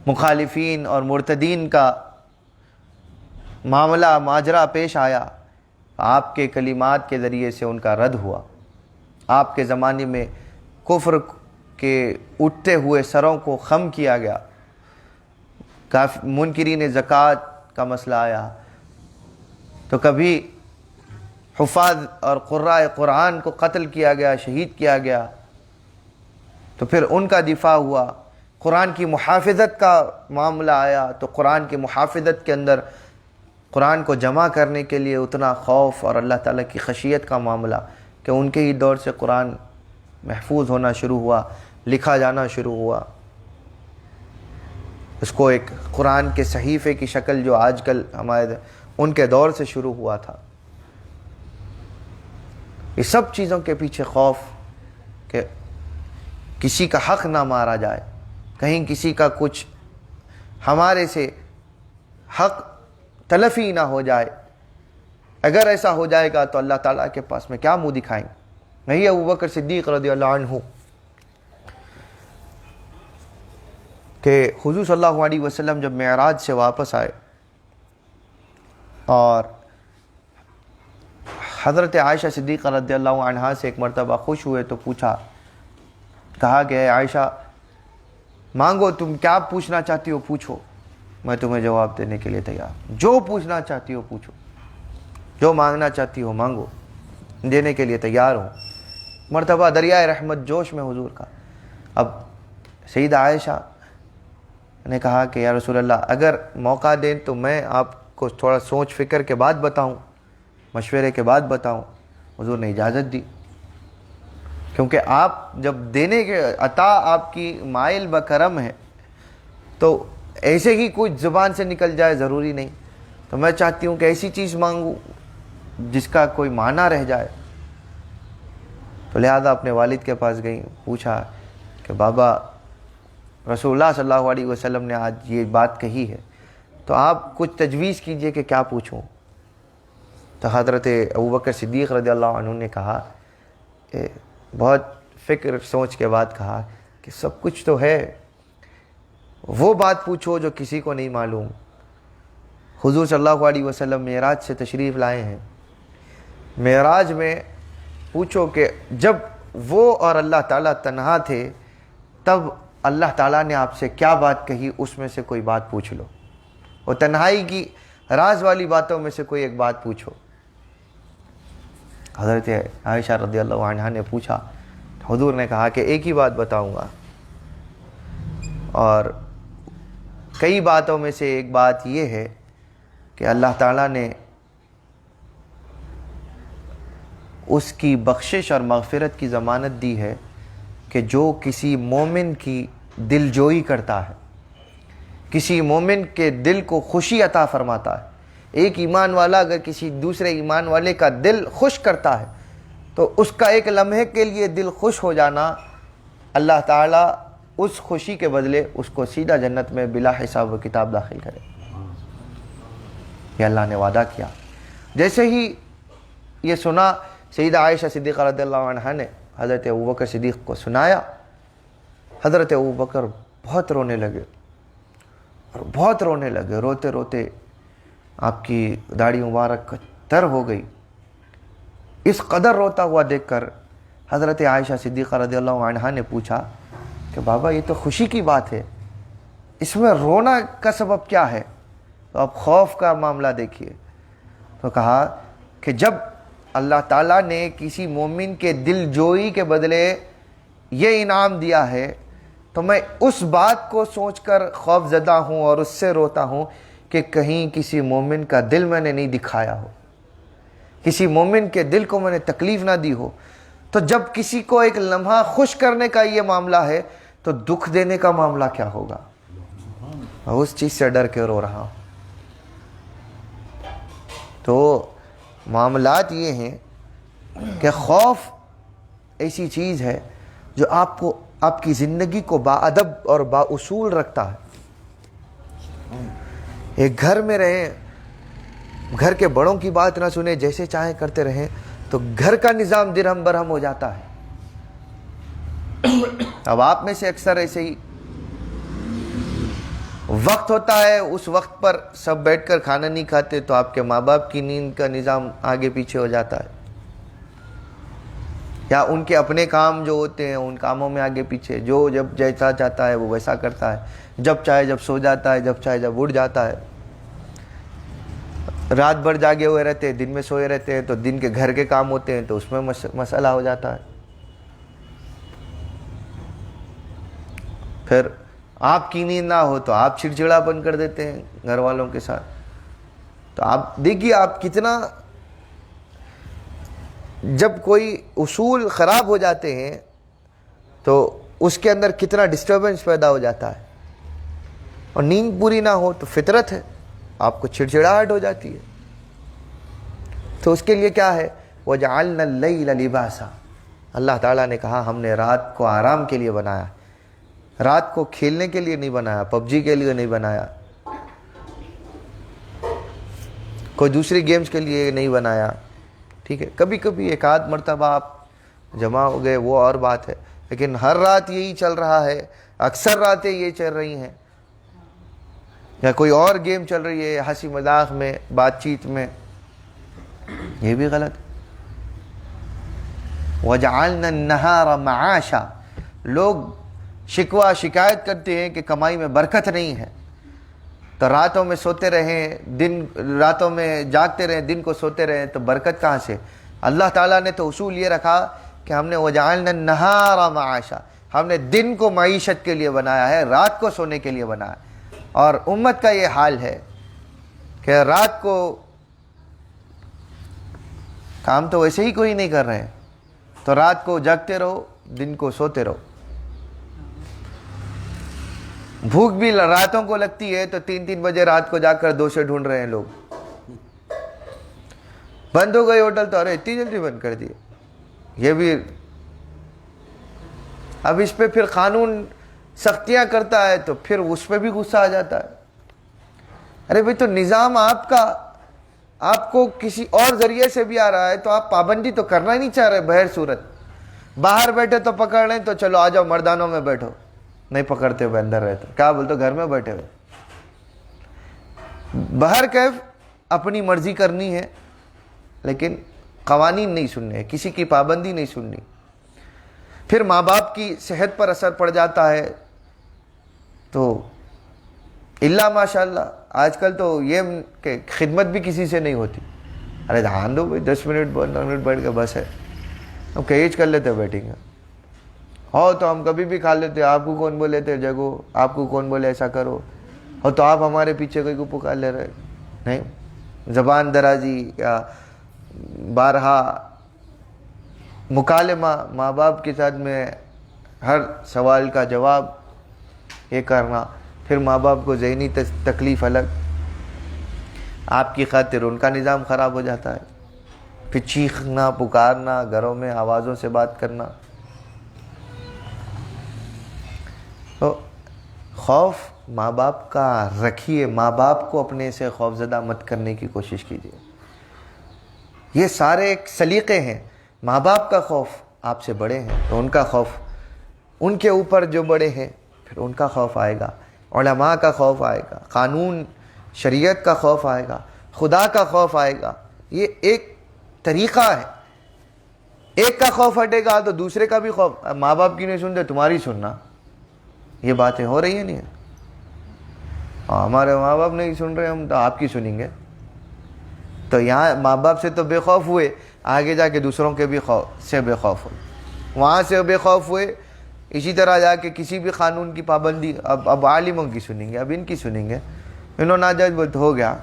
Speaker 2: مخالفین اور مرتدین کا معاملہ ماجرا پیش آیا، آپ کے کلمات کے ذریعے سے ان کا رد ہوا۔ آپ کے زمانے میں کفر کے اٹھتے ہوئے سروں کو خم کیا گیا، منکرین زکوٰۃ کا مسئلہ آیا تو کبھی حفاظ اور قراء قرآن کو قتل کیا گیا، شہید کیا گیا، تو پھر ان کا دفاع ہوا۔ قرآن کی محافظت کا معاملہ آیا تو قرآن کی محافظت کے اندر قرآن کو جمع کرنے کے لیے اتنا خوف اور اللہ تعالیٰ کی خشیت کا معاملہ کہ ان کے ہی دور سے قرآن محفوظ ہونا شروع ہوا، لکھا جانا شروع ہوا۔ اس کو ایک قرآن کے صحیفے کی شکل جو آج کل ہمارے ان کے دور سے شروع ہوا تھا۔ یہ سب چیزوں کے پیچھے خوف کہ کسی کا حق نہ مارا جائے، کہیں کسی کا کچھ ہمارے سے حق تلفی نہ ہو جائے۔ اگر ایسا ہو جائے گا تو اللہ تعالیٰ کے پاس میں کیا منہ دکھائیں؟ نہیں ابوبکر صدیق رضی اللہ عنہ کہ حضور صلی اللہ علیہ وسلم جب معراج سے واپس آئے اور حضرت عائشہ صدیقہ رضی اللہ عنہا سے ایک مرتبہ خوش ہوئے تو پوچھا، کہا کہ اے عائشہ مانگو، تم کیا پوچھنا چاہتی ہو پوچھو، میں تمہیں جواب دینے کے لیے تیار، جو پوچھنا چاہتی ہو پوچھو، جو مانگنا چاہتی ہو مانگو، دینے کے لیے تیار ہوں۔ مرتبہ دریائے رحمت جوش میں حضور کا۔ اب سیدہ عائشہ نے کہا کہ یا رسول اللہ اگر موقع دیں تو میں آپ کو تھوڑا سوچ فکر کے بعد بتاؤں، مشورے کے بعد بتاؤں۔ حضور نے اجازت دی، کیونکہ آپ جب دینے کے عطا آپ کی مائل بکرم ہے تو ایسے ہی کچھ زبان سے نکل جائے ضروری نہیں، تو میں چاہتی ہوں کہ ایسی چیز مانگوں جس کا کوئی معنی رہ جائے۔ تو لہذا اپنے والد کے پاس گئی، پوچھا کہ بابا رسول اللہ صلی اللہ علیہ وسلم نے آج یہ بات کہی ہے تو آپ کچھ تجویز کیجئے کہ کیا پوچھوں۔ تو حضرت ابوبکر صدیق رضی اللہ عنہ نے کہا، بہت فکر سوچ کے بعد کہا کہ سب کچھ تو ہے، وہ بات پوچھو جو کسی کو نہیں معلوم۔ حضور صلی اللہ علیہ وسلم معراج سے تشریف لائے ہیں، معراج میں پوچھو کہ جب وہ اور اللہ تعالیٰ تنہا تھے تب اللہ تعالیٰ نے آپ سے کیا بات کہی، اس میں سے کوئی بات پوچھ لو، اور تنہائی کی راز والی باتوں میں سے کوئی ایک بات پوچھو۔ حضرت عائشہ رضی اللہ عنہا نے پوچھا، حضور نے کہا کہ ایک ہی بات بتاؤں گا، اور کئی باتوں میں سے ایک بات یہ ہے کہ اللہ تعالیٰ نے اس کی بخشش اور مغفرت کی ضمانت دی ہے کہ جو کسی مومن کی دل جوئی کرتا ہے، کسی مومن کے دل کو خوشی عطا فرماتا ہے۔ ایک ایمان والا اگر کسی دوسرے ایمان والے کا دل خوش کرتا ہے تو اس کا ایک لمحے کے لیے دل خوش ہو جانا، اللہ تعالیٰ اس خوشی کے بدلے اس کو سیدھا جنت میں بلا حساب و کتاب داخل کرے۔ یہ اللہ نے وعدہ کیا. جیسے ہی یہ سنا سیدہ عائشہ صدیقہ رضی اللہ عنہ نے حضرت ابوبکر صدیق کو سنایا. حضرت ابوبکر بہت رونے لگے اور بہت رونے لگے. روتے روتے آپ کی داڑھی مبارک تر ہو گئی. اس قدر روتا ہوا دیکھ کر حضرت عائشہ صدیقہ رضی اللہ عنہ نے پوچھا کہ بابا یہ تو خوشی کی بات ہے, اس میں رونا کا سبب کیا ہے؟ تو اب خوف کا معاملہ دیکھیے. تو کہا کہ جب اللہ تعالیٰ نے کسی مومن کے دل جوئی کے بدلے یہ انعام دیا ہے تو میں اس بات کو سوچ کر خوف زدہ ہوں اور اس سے روتا ہوں کہ کہیں کسی مومن کا دل میں نے نہیں دکھایا ہو, کسی مومن کے دل کو میں نے تکلیف نہ دی ہو. تو جب کسی کو ایک لمحہ خوش کرنے کا یہ معاملہ ہے تو دکھ دینے کا معاملہ کیا ہوگا؟ میں اس چیز سے ڈر کے رو رہا ہوں. تو معاملات یہ ہیں کہ خوف ایسی چیز ہے جو آپ کی زندگی کو باادب اور بااصول رکھتا ہے. ایک گھر میں رہیں, گھر کے بڑوں کی بات نہ سنیں, جیسے چاہیں کرتے رہیں تو گھر کا نظام درہم برہم ہو جاتا ہے. اب آپ میں سے اکثر ایسے ہی وقت ہوتا ہے, اس وقت پر سب بیٹھ کر کھانا نہیں کھاتے تو آپ کے ماں باپ کی نیند کا نظام آگے پیچھے ہو جاتا ہے, یا ان کے اپنے کام جو ہوتے ہیں ان کاموں میں آگے پیچھے, جو جب جیسا چاہتا ہے وہ ویسا کرتا ہے, جب چاہے جب سو جاتا ہے, جب چاہے جب اٹھ جاتا ہے. رات بھر جاگے ہوئے رہتے ہیں, دن میں سوئے رہتے ہیں, تو دن کے گھر کے کام ہوتے ہیں تو اس میں مسئلہ ہو جاتا ہے. پھر آپ کی نیند نہ ہو تو آپ چڑچڑا پن کر دیتے ہیں گھر والوں کے ساتھ. تو آپ دیکھیے آپ کتنا, جب کوئی اصول خراب ہو جاتے ہیں تو اس کے اندر کتنا ڈسٹربنس پیدا ہو جاتا ہے. اور نیند پوری نہ ہو تو فطرت ہے آپ کو چڑچڑاہٹ ہو جاتی ہے. تو اس کے لیے کیا ہے؟ وَجَعَلْنَا اللَّيْلَ لِبَاسًا. اللہ تعالیٰ نے کہا ہم نے رات کو آرام کے لیے بنایا, رات کو کھیلنے کے لیے نہیں بنایا, پب جی کے لیے نہیں بنایا, کوئی دوسری گیمز کے لیے نہیں بنایا. ٹھیک ہے, کبھی کبھی ایک آدھ مرتبہ آپ جمع ہو گئے وہ اور بات ہے, لیکن ہر رات یہی چل رہا ہے, اکثر راتیں یہ چل رہی ہیں, یا کوئی اور گیم چل رہی ہے ہنسی مذاق میں, بات چیت میں, یہ بھی غلط. وَجَعَلْنَا النَّهَارَ مَعَاشًا. لوگ شکوہ شکایت کرتے ہیں کہ کمائی میں برکت نہیں ہے, تو راتوں میں سوتے رہیں, راتوں میں جاگتے رہیں, دن کو سوتے رہیں, تو برکت کہاں سے؟ اللہ تعالیٰ نے تو اصول یہ رکھا کہ ہم نے وَجَعَلْنَا النَّهَارَ مَعَاشًا, ہم نے دن کو معیشت کے لیے بنایا ہے, رات کو سونے کے لیے بنایا. اور امت کا یہ حال ہے کہ رات کو کام تو ویسے ہی کوئی نہیں کر رہے ہیں, تو رات کو جاگتے رہو, دن کو سوتے رہو. بھوک بھی راتوں کو لگتی ہے تو 3 بجے رات کو جا کر دوسے ڈھونڈ رہے ہیں لوگ. بند ہو گئی ہوٹل تو ارے اتنی جلدی بند کر دیے. یہ بھی اب اس پہ پھر قانون سختیاں کرتا ہے تو پھر اس پہ بھی غصہ آ جاتا ہے. ارے بھائی تو نظام آپ کا آپ کو کسی اور ذریعے سے بھی آ رہا ہے تو آپ پابندی تو کرنا ہی نہیں چاہ رہے. بہر صورت باہر بیٹھے تو پکڑ لیں تو چلو آ جاؤ مردانوں میں بیٹھو, نہیں پکڑتے ہوئے اندر رہتے, کیا بولتے گھر میں بیٹھے ہوئے. باہر کیف اپنی مرضی کرنی ہے لیکن قوانین نہیں سننے, کسی کی پابندی نہیں سننی. پھر ماں باپ کی صحت پر اثر پڑ جاتا ہے. تو اللہ ماشاء اللہ آج کل تو یہ کہ خدمت بھی کسی سے نہیں ہوتی. ارے دھیان دو بھائی 10 منٹ 15 منٹ بیٹھ کے بس ہے, ہم کیج کر لیتے بیٹھیں گے, ہو تو ہم کبھی بھی کھا لیتے, آپ کو کون بولے تھے جگو, آپ کو کون بولے ایسا کرو, ہو تو آپ ہمارے پیچھے کوئی کو پکار لے رہے. نہیں, زبان درازی یا بارہا مکالمہ ماں باپ کے ساتھ میں ہر سوال کا جواب یہ کرنا, پھر ماں باپ کو ذہنی تکلیف الگ, آپ کی خاطر ان کا نظام خراب ہو جاتا ہے. پھر چیخنا پکارنا, گھروں میں آوازوں سے بات کرنا. تو خوف ماں باپ کا رکھیے، ماں باپ کو اپنے سے خوف زدہ مت کرنے کی کوشش کیجیے. یہ سارے ایک سلیقے ہیں. ماں باپ کا خوف آپ سے بڑے ہیں تو ان کا خوف ان کے اوپر جو بڑے ہیں پھر ان کا خوف آئے گا، علماء کا خوف آئے گا، قانون شریعت کا خوف آئے گا، خدا کا خوف آئے گا. یہ ایک طریقہ ہے. ایک کا خوف ہٹے گا تو دوسرے کا بھی خوف. ماں باپ کی نہیں سنتے تمہاری سننا، یہ باتیں ہو رہی ہیں نہیں؟ ہمارے ماں باپ نہیں سن رہے ہم تو آپ کی سنیں گے. تو یہاں ماں باپ سے تو بے خوف ہوئے، آگے جا کے دوسروں کے بھی خوف سے بے خوف ہوئے، وہاں سے بے خوف ہوئے. اسی طرح جا کے کسی بھی قانون کی پابندی اب عالموں کی سنیں گے، اب ان کی سنیں گے. انہوں ناجائز بولتے ہو گیا،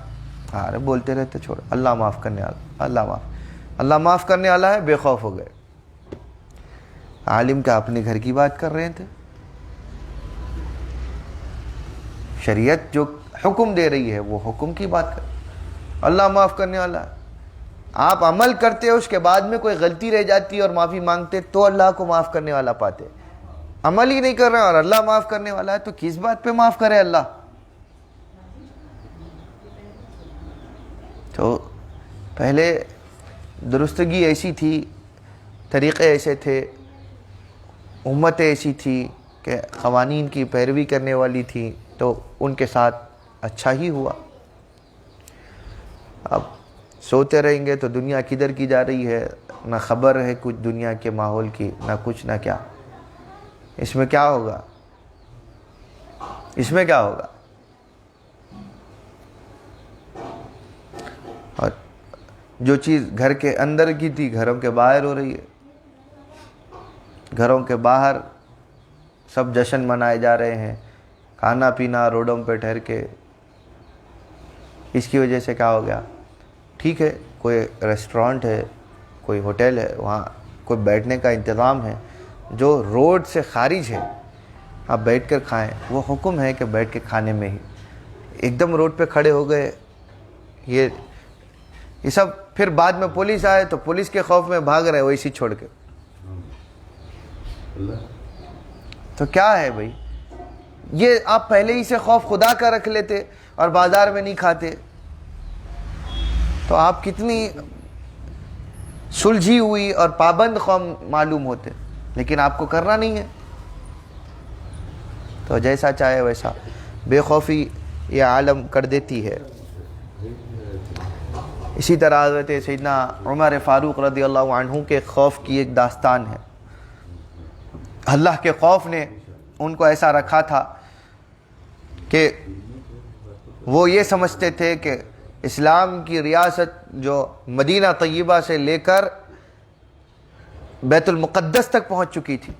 Speaker 2: ارے بولتے رہتے چھوڑ، اللہ معاف کرنے والا، اللہ معاف کرنے والا ہے. بے خوف ہو گئے. عالم کا اپنے گھر کی بات کر رہے تھے. شریعت جو حکم دے رہی ہے وہ حکم کی بات کر، اللہ معاف کرنے والا ہے. آپ عمل کرتے ہو، اس کے بعد میں کوئی غلطی رہ جاتی ہے اور معافی مانگتے تو اللہ کو معاف کرنے والا پاتے. عمل ہی نہیں کر رہے اور اللہ معاف کرنے والا ہے تو کس بات پہ معاف کرے اللہ؟ تو پہلے درستگی ایسی تھی، طریقے ایسے تھے، امت ایسی تھی کہ قوانین کی پیروی کرنے والی تھی تو ان کے ساتھ اچھا ہی ہوا. اب سوتے رہیں گے تو دنیا کدھر کی جا رہی ہے، نہ خبر ہے کچھ دنیا کے ماحول کی، نہ کچھ نہ کیا. اس میں کیا ہوگا؟ اس میں کیا ہوگا؟ اور جو چیز گھر کے اندر کی تھی گھروں کے باہر ہو رہی ہے. گھروں کے باہر سب جشن منائے جا رہے ہیں، کھانا پینا روڈوں پہ ٹھہر کے. اس کی وجہ سے کیا ہو گیا؟ ٹھیک ہے کوئی ریسٹورانٹ ہے، کوئی ہوٹل ہے، وہاں کوئی بیٹھنے کا انتظام ہے، جو روڈ سے خارج ہے آپ بیٹھ کر کھائیں، وہ حکم ہے کہ بیٹھ کے کھانے میں ہی. ایک دم روڈ پہ کھڑے ہو گئے، یہ سب پھر بعد میں پولیس آئے تو پولیس کے خوف میں بھاگ رہے ویسی چھوڑ کے. تو کیا ہے بھائی؟ یہ آپ پہلے ہی سے خوف خدا کا رکھ لیتے اور بازار میں نہیں کھاتے تو آپ کتنی سلجھی ہوئی اور پابند قوم معلوم ہوتے. لیکن آپ کو کرنا نہیں ہے تو جیسا چاہے ویسا. بے خوفی یہ عالم کر دیتی ہے. اسی طرح حضرت سیدنا عمر فاروق رضی اللہ عنہ کے خوف کی ایک داستان ہے. اللہ کے خوف نے ان کو ایسا رکھا تھا کہ وہ یہ سمجھتے تھے کہ اسلام کی ریاست جو مدینہ طیبہ سے لے کر بیت المقدس تک پہنچ چکی تھی،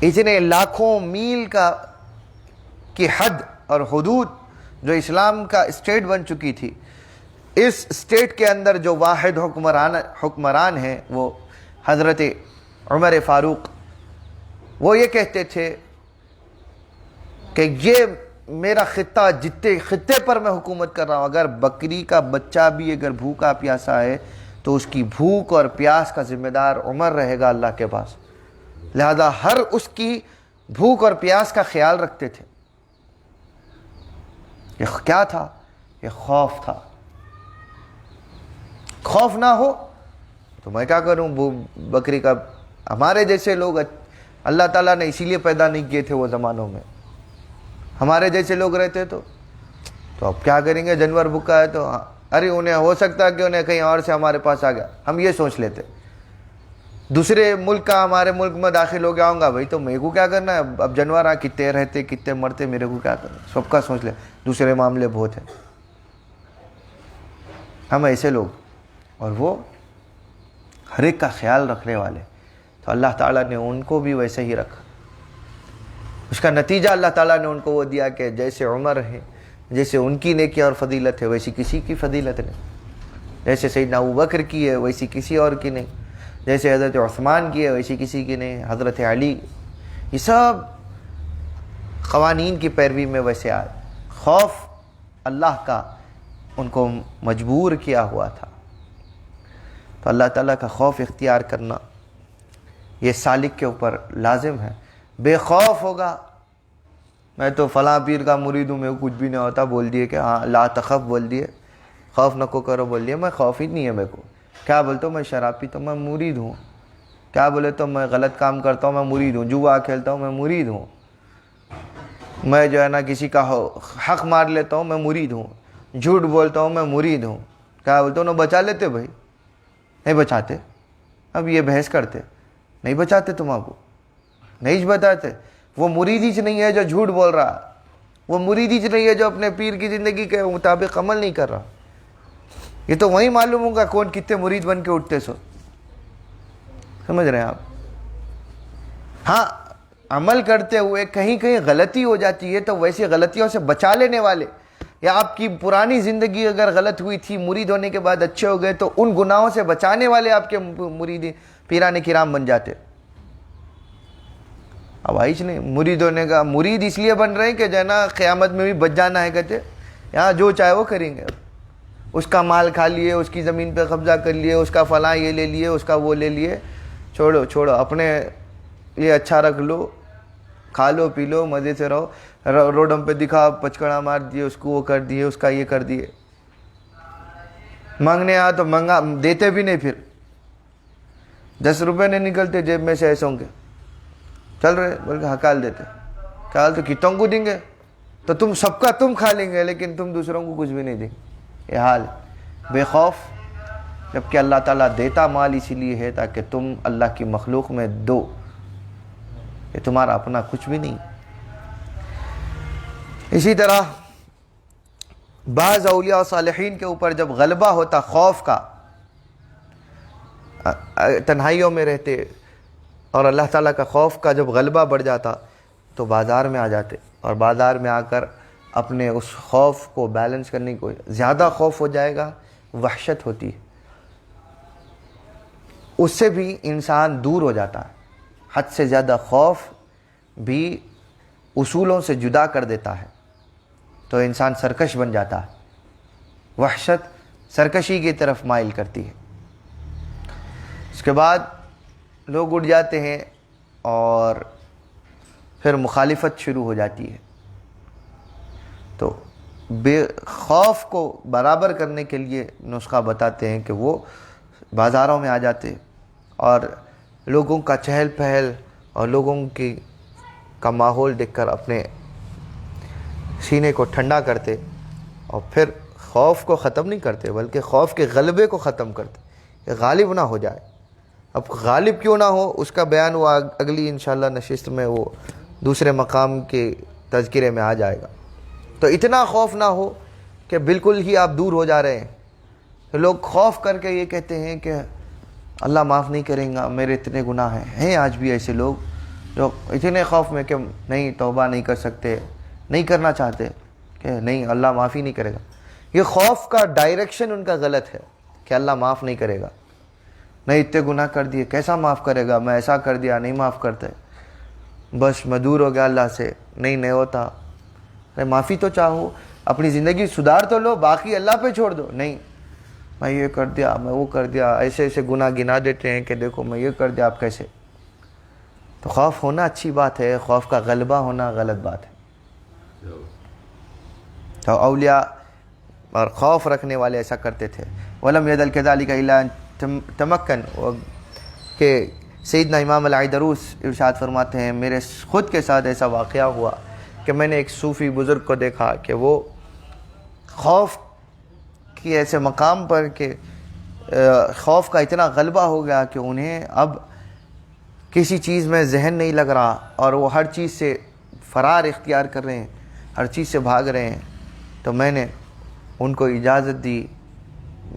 Speaker 2: اتنے لاکھوں میل کی حد اور حدود جو اسلام کا اسٹیٹ بن چکی تھی، اس اسٹیٹ کے اندر جو واحد حکمران ہیں وہ حضرت عمر فاروق. وہ یہ کہتے تھے کہ یہ میرا خطہ، جتنے خطے پر میں حکومت کر رہا ہوں، اگر بکری کا بچہ بھی اگر بھوکا پیاسا ہے تو اس کی بھوک اور پیاس کا ذمہ دار عمر رہے گا اللہ کے پاس. لہذا ہر اس کی بھوک اور پیاس کا خیال رکھتے تھے. یہ کیا تھا؟ یہ خوف تھا. خوف نہ ہو تو میں کیا کروں بکری کا. ہمارے جیسے لوگ اللہ تعالیٰ نے اسی لیے پیدا نہیں کیے تھے وہ زمانوں میں. ہمارے جیسے لوگ رہتے تو اب کیا کریں گے؟ جانور بھوکا ہے تو ارے انہیں ہو سکتا ہے کہ انہیں کہیں اور سے ہمارے پاس آ گیا، ہم یہ سوچ لیتے. دوسرے ملک کا ہمارے ملک میں داخل ہو گیا ہوں گا بھائی تو میرے کو کیا کرنا ہے؟ اب جانور کتنے رہتے کتنے مرتے میرے کو کیا کرنا؟ سب کا سوچ لے، دوسرے معاملے بہت ہیں. ہم ایسے لوگ، اور وہ ہر ایک کا خیال رکھنے والے. تو اللہ تعالیٰ نے ان کو بھی ویسے ہی رکھا. اس کا نتیجہ اللہ تعالیٰ نے ان کو وہ دیا کہ جیسے عمر ہے، جیسے ان کی نیکی اور فضیلت ہے ویسی کسی کی فضیلت نہیں. جیسے سیدنا ابوبکر کی ہے ویسی کسی اور کی نہیں. جیسے حضرت عثمان کی ہے ویسی کسی کی نہیں. حضرت علی، یہ سب قوانین کی پیروی میں ویسے آئے. خوف اللہ کا ان کو مجبور کیا ہوا تھا. تو اللہ تعالیٰ کا خوف اختیار کرنا یہ سالک کے اوپر لازم ہے. بے خوف ہوگا میں تو فلاں پیر کا مرید ہوں، میرے کو کچھ بھی نہیں ہوتا، بول دیے کہ ہاں لا تخف بول دیے، خوف نکو کرو بول دیے، میں خوف ہی نہیں ہے میرے کو. کیا بولتا ہوں میں شراب پیتا ہوں، میں مرید ہوں. کیا بولے تو میں غلط کام کرتا ہوں، میں مرید ہوں. جوا کھیلتا ہوں، میں مرید ہوں. میں جو ہے نا کسی کا حق مار لیتا ہوں، میں مرید ہوں. جھوٹ بولتا ہوں، میں مرید ہوں. کیا بولتا ہوں؟ نہ بچا لیتے بھائی، نہیں بچاتے. اب یہ بحث کرتے نہیں بچاتے، تم آپ کو نہیں بتاتے. وہ مرید ہی نہیں ہے جو جھوٹ بول رہا، وہ مرید ہی نہیں ہے جو اپنے پیر کی زندگی کے مطابق عمل نہیں کر رہا. یہ تو وہی معلوم ہوگا کون کتنے مرید بن کے اٹھتے سو. سمجھ رہے ہیں آپ؟ ہاں عمل کرتے ہوئے کہیں کہیں غلطی ہو جاتی ہے تو ویسی غلطیوں سے بچا لینے والے، یا آپ کی پرانی زندگی اگر غلط ہوئی تھی، مرید ہونے کے بعد اچھے ہو گئے، تو ان گناہوں سے بچانے والے آپ کے مرید پیران کرام بن جاتے. اب آئیچ نہیں مرید ہونے کا، مرید اس لیے بن رہے ہیں کہ جو ہے نا قیامت میں بھی بچ جانا ہے. کہتے یہاں جو چاہے وہ کریں گے، اس کا مال کھا لیے، اس کی زمین پہ قبضہ کر لیے، اس کا فلاں یہ لے لیے، اس کا وہ لے لیے. چھوڑو اپنے یہ اچھا رکھ لو، کھا لو پی لو، مزے سے رہو. روڈوں پہ دکھا پچکڑا مار دیے، اس کو وہ کر دیے، اس کا یہ کر دیے. مانگنے آ تو منگا دیتے بھی نہیں، پھر 10 روپے نہیں نکلتے جیب میں سے ایسوں کے چل رہے، بلکہ ہکال دیتے. کال تو کتوں کو دیں گے، تو تم سب کا تم کھا لیں گے لیکن تم دوسروں کو کچھ بھی نہیں دیں گے. یہ حال بے خوف، جبکہ اللہ تعالیٰ دیتا مال اسی لیے ہے تاکہ تم اللہ کی مخلوق میں دو. یہ تمہارا اپنا کچھ بھی نہیں. اسی طرح بعض اولیاء و صالحین کے اوپر جب غلبہ ہوتا خوف کا، تنہائیوں میں رہتے اور اللہ تعالیٰ کا خوف کا جب غلبہ بڑھ جاتا تو بازار میں آ جاتے، اور بازار میں آ کر اپنے اس خوف کو بیلنس کرنے کی کوئی، زیادہ خوف ہو جائے گا وحشت ہوتی ہے، اس سے بھی انسان دور ہو جاتا ہے. حد سے زیادہ خوف بھی اصولوں سے جدا کر دیتا ہے، تو انسان سرکش بن جاتا ہے. وحشت سرکشی کی طرف مائل کرتی ہے. اس کے بعد لوگ اٹھ جاتے ہیں اور پھر مخالفت شروع ہو جاتی ہے. تو بے خوف کو برابر کرنے کے لیے نسخہ بتاتے ہیں کہ وہ بازاروں میں آ جاتے اور لوگوں کا چہل پہل اور لوگوں کا ماحول دیکھ کر اپنے سینے کو ٹھنڈا کرتے، اور پھر خوف کو ختم نہیں کرتے بلکہ خوف کے غلبے کو ختم کرتے کہ غالب نہ ہو جائے. اب غالب کیوں نہ ہو اس کا بیان وہ اگلی انشاءاللہ نشست میں وہ دوسرے مقام کے تذکرے میں آ جائے گا. تو اتنا خوف نہ ہو کہ بالکل ہی آپ دور ہو جا رہے ہیں. لوگ خوف کر کے یہ کہتے ہیں کہ اللہ معاف نہیں کریں گا، میرے اتنے گناہ ہیں. آج بھی ایسے لوگ جو اتنے خوف میں کہ نہیں توبہ نہیں کر سکتے، نہیں کرنا چاہتے کہ نہیں اللہ معافی نہیں کرے گا. یہ خوف کا ڈائریکشن ان کا غلط ہے کہ اللہ معاف نہیں کرے گا. نہیں اتنے گناہ کر دیے، کیسا معاف کرے گا، میں ایسا کر دیا نہیں معاف کرتے، بس میں دور ہو گیا اللہ سے، نہیں ہوتا. ارے معافی تو چاہو، اپنی زندگی سدھار تو لو، باقی اللہ پہ چھوڑ دو. نہیں میں یہ کر دیا، میں وہ کر دیا، ایسے گناہ گنا دیتے ہیں کہ دیکھو میں یہ کر دیا، آپ کیسے. تو خوف ہونا اچھی بات ہے، خوف کا غلبہ ہونا غلط بات ہے. تو اولیاء اور خوف رکھنے والے ایسا کرتے تھے. وَلَمْ يَدَلْ كَذَلِكَ إِلَّا تَمَكَّنْ، کہ سیدنا امام العیدروس ارشاد فرماتے ہیں میرے خود کے ساتھ ایسا واقعہ ہوا کہ میں نے ایک صوفی بزرگ کو دیکھا کہ وہ خوف کی ایسے مقام پر کہ خوف کا اتنا غلبہ ہو گیا کہ انہیں اب کسی چیز میں ذہن نہیں لگ رہا اور وہ ہر چیز سے فرار اختیار کر رہے ہیں، ہر چیز سے بھاگ رہے ہیں. تو میں نے ان کو اجازت دی،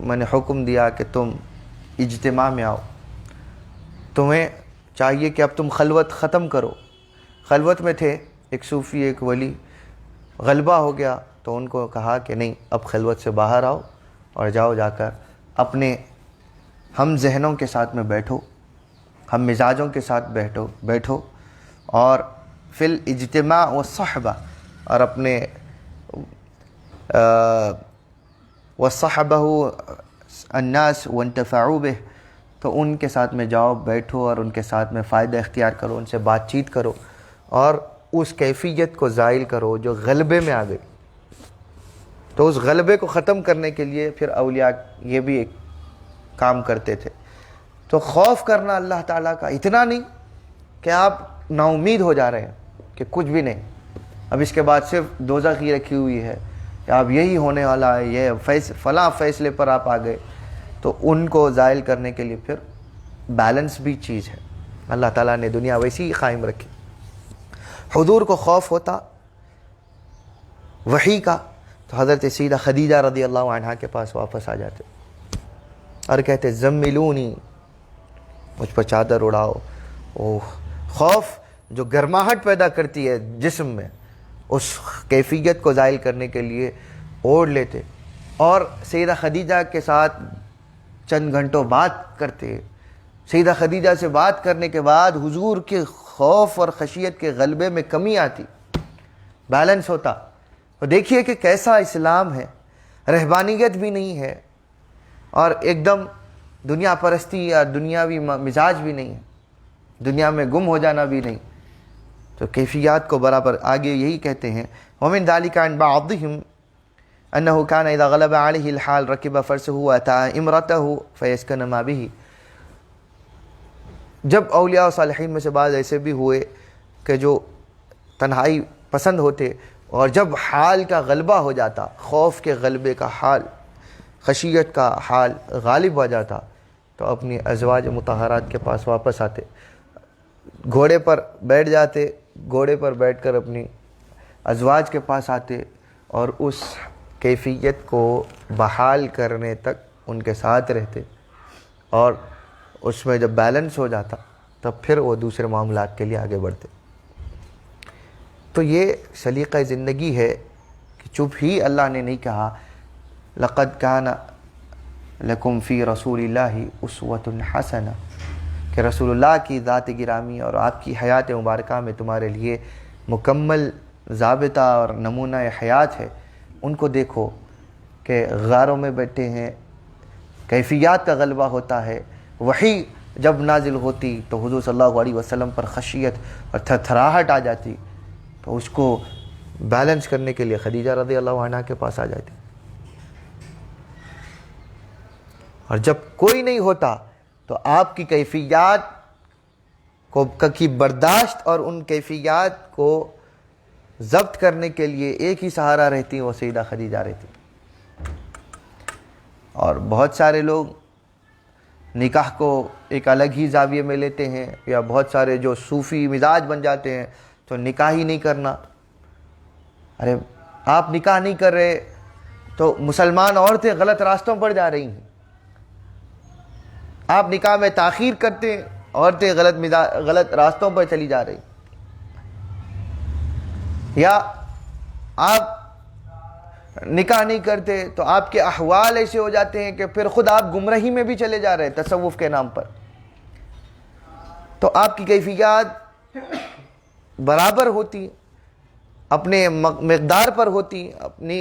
Speaker 2: میں نے حکم دیا کہ تم اجتماع میں آؤ، تمہیں چاہیے کہ اب تم خلوت ختم کرو. خلوت میں تھے ایک صوفی ایک ولی، غلبہ ہو گیا تو ان کو کہا کہ نہیں اب خلوت سے باہر آؤ اور جاؤ جا کر اپنے ہم ذہنوں کے ساتھ میں بیٹھو، ہم مزاجوں کے ساتھ بیٹھو اور فی الاجتماع والصحبہ، اور اپنے وصحبہ الناس وانتفعوا بہ، تو ان کے ساتھ میں جاؤ بیٹھو اور ان کے ساتھ میں فائدہ اختیار کرو، ان سے بات چیت کرو اور اس کیفیت کو زائل کرو جو غلبے میں آ گئی. تو اس غلبے کو ختم کرنے کے لیے پھر اولیاء یہ بھی ایک کام کرتے تھے. تو خوف کرنا اللہ تعالیٰ کا اتنا نہیں کہ آپ نا امید ہو جا رہے ہیں کہ کچھ بھی نہیں، اب اس کے بعد صرف دوزخ ہی رکھی ہوئی ہے، یا اب یہی ہونے والا ہے، یہ فلاں فیصلے پر آپ آ گئے. تو ان کو زائل کرنے کے لیے پھر بیلنس بھی چیز ہے. اللہ تعالیٰ نے دنیا ویسی ہی قائم رکھی. حضور کو خوف ہوتا وحی کا تو حضرت سیدہ خدیجہ رضی اللہ عنہا کے پاس واپس آ جاتے اور کہتے زملونی، مجھ پر چادر اڑاؤ. خوف جو گرماہٹ پیدا کرتی ہے جسم میں، اس کیفیت کو زائل کرنے کے لیے اوڑھ لیتے. اور سیدہ خدیجہ کے ساتھ چند گھنٹوں بات کرتے. سیدہ خدیجہ سے بات کرنے کے بعد حضور کے خوف اور خشیت کے غلبے میں کمی آتی، بیلنس ہوتا. تو دیکھیے کہ کیسا اسلام ہے، رہبانیت بھی نہیں ہے اور ایک دم دنیا پرستی یا دنیاوی مزاج بھی نہیں ہے، دنیا میں گم ہو جانا بھی نہیں. تو کیفیات کو برابر. آگے یہی کہتے ہیں وَمِن ذَلِكَ عَنْ بَعْضِهِمْ أَنَّهُ كَانَ إِذَا غَلَبَ عَلَيْهِ الْحَالُ رَكِبَ فَرْسَهُ وَأَتَىٰ إِمْرَتَهُ فَيَسْكَنَ مَا بِهِ. جب اولیاء و صالحین میں سے بعض ایسے بھی ہوئے کہ جو تنہائی پسند ہوتے، اور جب حال کا غلبہ ہو جاتا، خوف کے غلبے کا حال، خشیت کا حال غالب ہو جاتا، تو اپنی ازواج مطہرات کے پاس واپس آتے، گھوڑے پر بیٹھ جاتے، گھوڑے پر بیٹھ کر اپنی ازواج کے پاس آتے اور اس کیفیت کو بحال کرنے تک ان کے ساتھ رہتے. اور اس میں جب بیلنس ہو جاتا تب پھر وہ دوسرے معاملات کے لیے آگے بڑھتے. تو یہ سلیقہ زندگی ہے کہ چپ ہی اللہ نے نہیں کہا لقد کان لکم فی رسول اللہ اسوۃ حسنہ، کہ رسول اللہ کی ذات گرامی اور آپ کی حیات مبارکہ میں تمہارے لیے مکمل ضابطہ اور نمونہ حیات ہے. ان کو دیکھو کہ غاروں میں بیٹھے ہیں، کیفیات کا غلبہ ہوتا ہے. وحی جب نازل ہوتی تو حضور صلی اللہ علیہ وسلم پر خشیت اور تھرتھراہٹ آ جاتی، تو اس کو بیلنس کرنے کے لیے خدیجہ رضی اللہ عنہ کے پاس آ جاتی. اور جب کوئی نہیں ہوتا تو آپ کی کیفیات کی برداشت اور ان کیفیات کو ضبط کرنے کے لیے ایک ہی سہارا رہتی، وہ سیدہ خدیجہ رہتی. اور بہت سارے لوگ نکاح کو ایک الگ ہی زاویے میں لیتے ہیں، یا بہت سارے جو صوفی مزاج بن جاتے ہیں تو نکاح ہی نہیں کرنا. ارے آپ نکاح نہیں کر رہے تو مسلمان عورتیں غلط راستوں پر جا رہی ہیں. آپ نکاح میں تاخیر کرتے ہیں، عورتیں غلط راستوں پر چلی جا رہی. یا آپ نکاح نہیں کرتے تو آپ کے احوال ایسے ہو جاتے ہیں کہ پھر خود آپ گمراہی میں بھی چلے جا رہے ہیں تصوف کے نام پر. تو آپ کی کیفیات برابر ہوتی، اپنے مقدار پر ہوتی، اپنی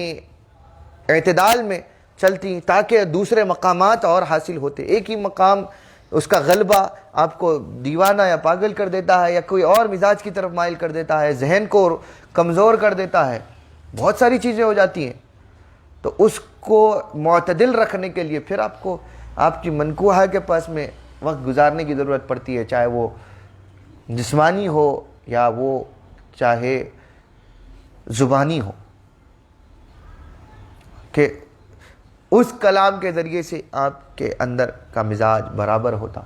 Speaker 2: اعتدال میں چلتی، تاکہ دوسرے مقامات اور حاصل ہوتے. ایک ہی مقام اس کا غلبہ آپ کو دیوانہ یا پاگل کر دیتا ہے، یا کوئی اور مزاج کی طرف مائل کر دیتا ہے، ذہن کو کمزور کر دیتا ہے، بہت ساری چیزیں ہو جاتی ہیں. تو اس کو معتدل رکھنے کے لیے پھر آپ کو آپ کی منکوحہ کے پاس میں وقت گزارنے کی ضرورت پڑتی ہے، چاہے وہ جسمانی ہو یا وہ چاہے زبانی ہو، کہ اس کلام کے ذریعے سے آپ کے اندر کا مزاج برابر ہوتا.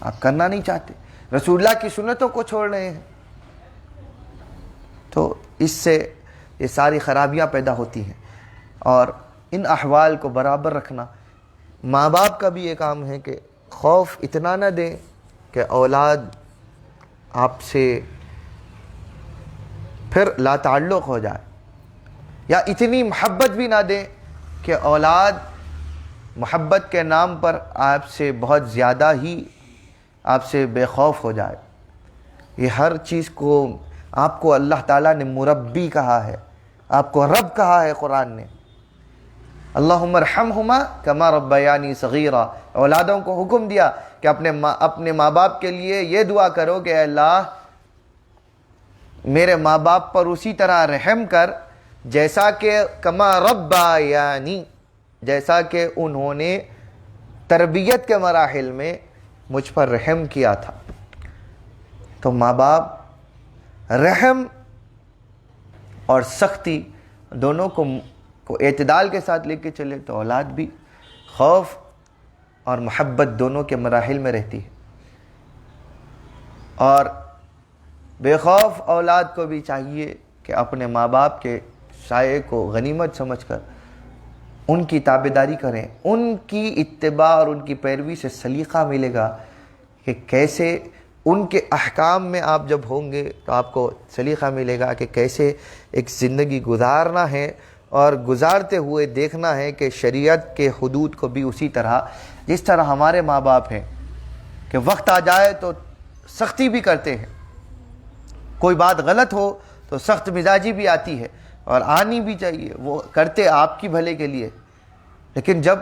Speaker 2: آپ کرنا نہیں چاہتے، رسول اللہ کی سنتوں کو چھوڑ رہے ہیں، تو اس سے یہ ساری خرابیاں پیدا ہوتی ہیں. اور ان احوال کو برابر رکھنا ماں باپ کا بھی یہ کام ہے کہ خوف اتنا نہ دیں کہ اولاد آپ سے پھر لا تعلق ہو جائے، یا اتنی محبت بھی نہ دیں کہ اولاد محبت کے نام پر آپ سے بہت زیادہ ہی آپ سے بے خوف ہو جائے. یہ ہر چیز کو آپ کو اللہ تعالیٰ نے مربی کہا ہے، آپ کو رب کہا ہے قرآن نے. اللہم ارحمہما کما ربیانی صغیرا. اولادوں کو حکم دیا کہ اپنے ماں باپ کے لیے یہ دعا کرو کہ اے اللہ میرے ماں باپ پر اسی طرح رحم کر جیسا کہ کما ربیانی، جیسا کہ انہوں نے تربیت کے مراحل میں مجھ پر رحم کیا تھا۔ تو ماں باپ رحم اور سختی دونوں کو اعتدال کے ساتھ لے کے چلے تو اولاد بھی خوف اور محبت دونوں کے مراحل میں رہتی ہے۔ اور بے خوف اولاد کو بھی چاہیے کہ اپنے ماں باپ کے سائے کو غنیمت سمجھ کر ان کی تابعداری کریں، ان کی اتباع اور ان کی پیروی سے سلیقہ ملے گا کہ کیسے ان کے احکام میں آپ جب ہوں گے تو آپ کو سلیقہ ملے گا کہ کیسے ایک زندگی گزارنا ہے، اور گزارتے ہوئے دیکھنا ہے کہ شریعت کے حدود کو بھی اسی طرح جس طرح ہمارے ماں باپ ہیں کہ وقت آ جائے تو سختی بھی کرتے ہیں، کوئی بات غلط ہو تو سخت مزاجی بھی آتی ہے اور آنی بھی چاہیے، وہ کرتے آپ کی بھلے کے لیے، لیکن جب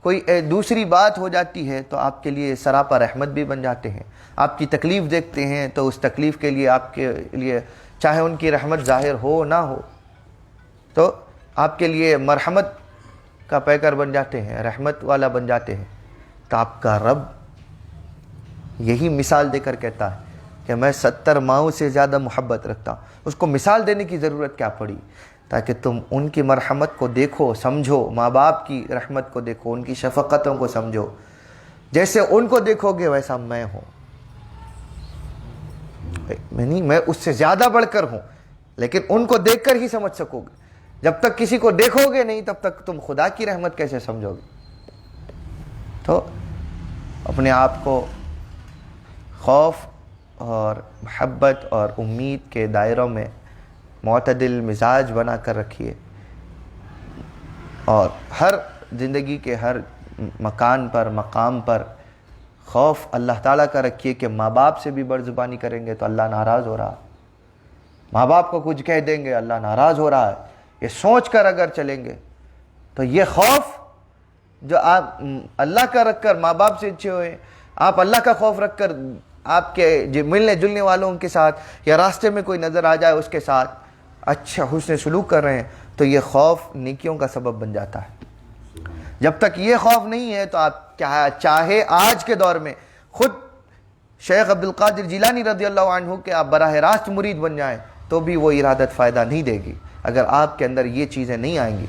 Speaker 2: کوئی دوسری بات ہو جاتی ہے تو آپ کے لیے سراپا رحمت بھی بن جاتے ہیں۔ آپ کی تکلیف دیکھتے ہیں تو اس تکلیف کے لیے آپ کے لیے چاہے ان کی رحمت ظاہر ہو نہ ہو تو آپ کے لیے مرحمت کا پیکر بن جاتے ہیں، رحمت والا بن جاتے ہیں۔ تو آپ کا رب یہی مثال دے کر کہتا ہے کہ میں 70 ماؤں سے زیادہ محبت رکھتا ہوں۔ اس کو مثال دینے کی ضرورت کیا پڑی؟ تاکہ تم ان کی مرحمت کو دیکھو، سمجھو، ماں باپ کی رحمت کو دیکھو، ان کی شفقتوں کو سمجھو۔ جیسے ان کو دیکھو گے ویسا میں ہوں، میں اس سے زیادہ بڑھ کر ہوں، لیکن ان کو دیکھ کر ہی سمجھ سکو گے۔ جب تک کسی کو دیکھو گے نہیں تب تک تم خدا کی رحمت کیسے سمجھو گے؟ تو اپنے آپ کو خوف اور محبت اور امید کے دائروں میں معتدل مزاج بنا کر رکھیے، اور ہر زندگی کے ہر مکان پر مقام پر خوف اللہ تعالیٰ کا رکھیے کہ ماں باپ سے بھی بڑ زبانی کریں گے تو اللہ ناراض ہو رہا ہے، ماں باپ کو کچھ کہہ دیں گے اللہ ناراض ہو رہا ہے، یہ سوچ کر اگر چلیں گے تو یہ خوف جو آپ اللہ کا رکھ کر ماں باپ سے اچھے ہوئے، آپ اللہ کا خوف رکھ کر آپ کے جو ملنے جلنے والوں کے ساتھ یا راستے میں کوئی نظر آ جائے اس کے ساتھ اچھا حسن سلوک کر رہے ہیں تو یہ خوف نیکیوں کا سبب بن جاتا ہے۔ جب تک یہ خوف نہیں ہے تو آپ چاہے آج کے دور میں خود شیخ عبدالقادر جیلانی رضی اللہ عنہ کے آپ براہ راست مرید بن جائیں تو بھی وہ ارادت فائدہ نہیں دے گی اگر آپ کے اندر یہ چیزیں نہیں آئیں گی۔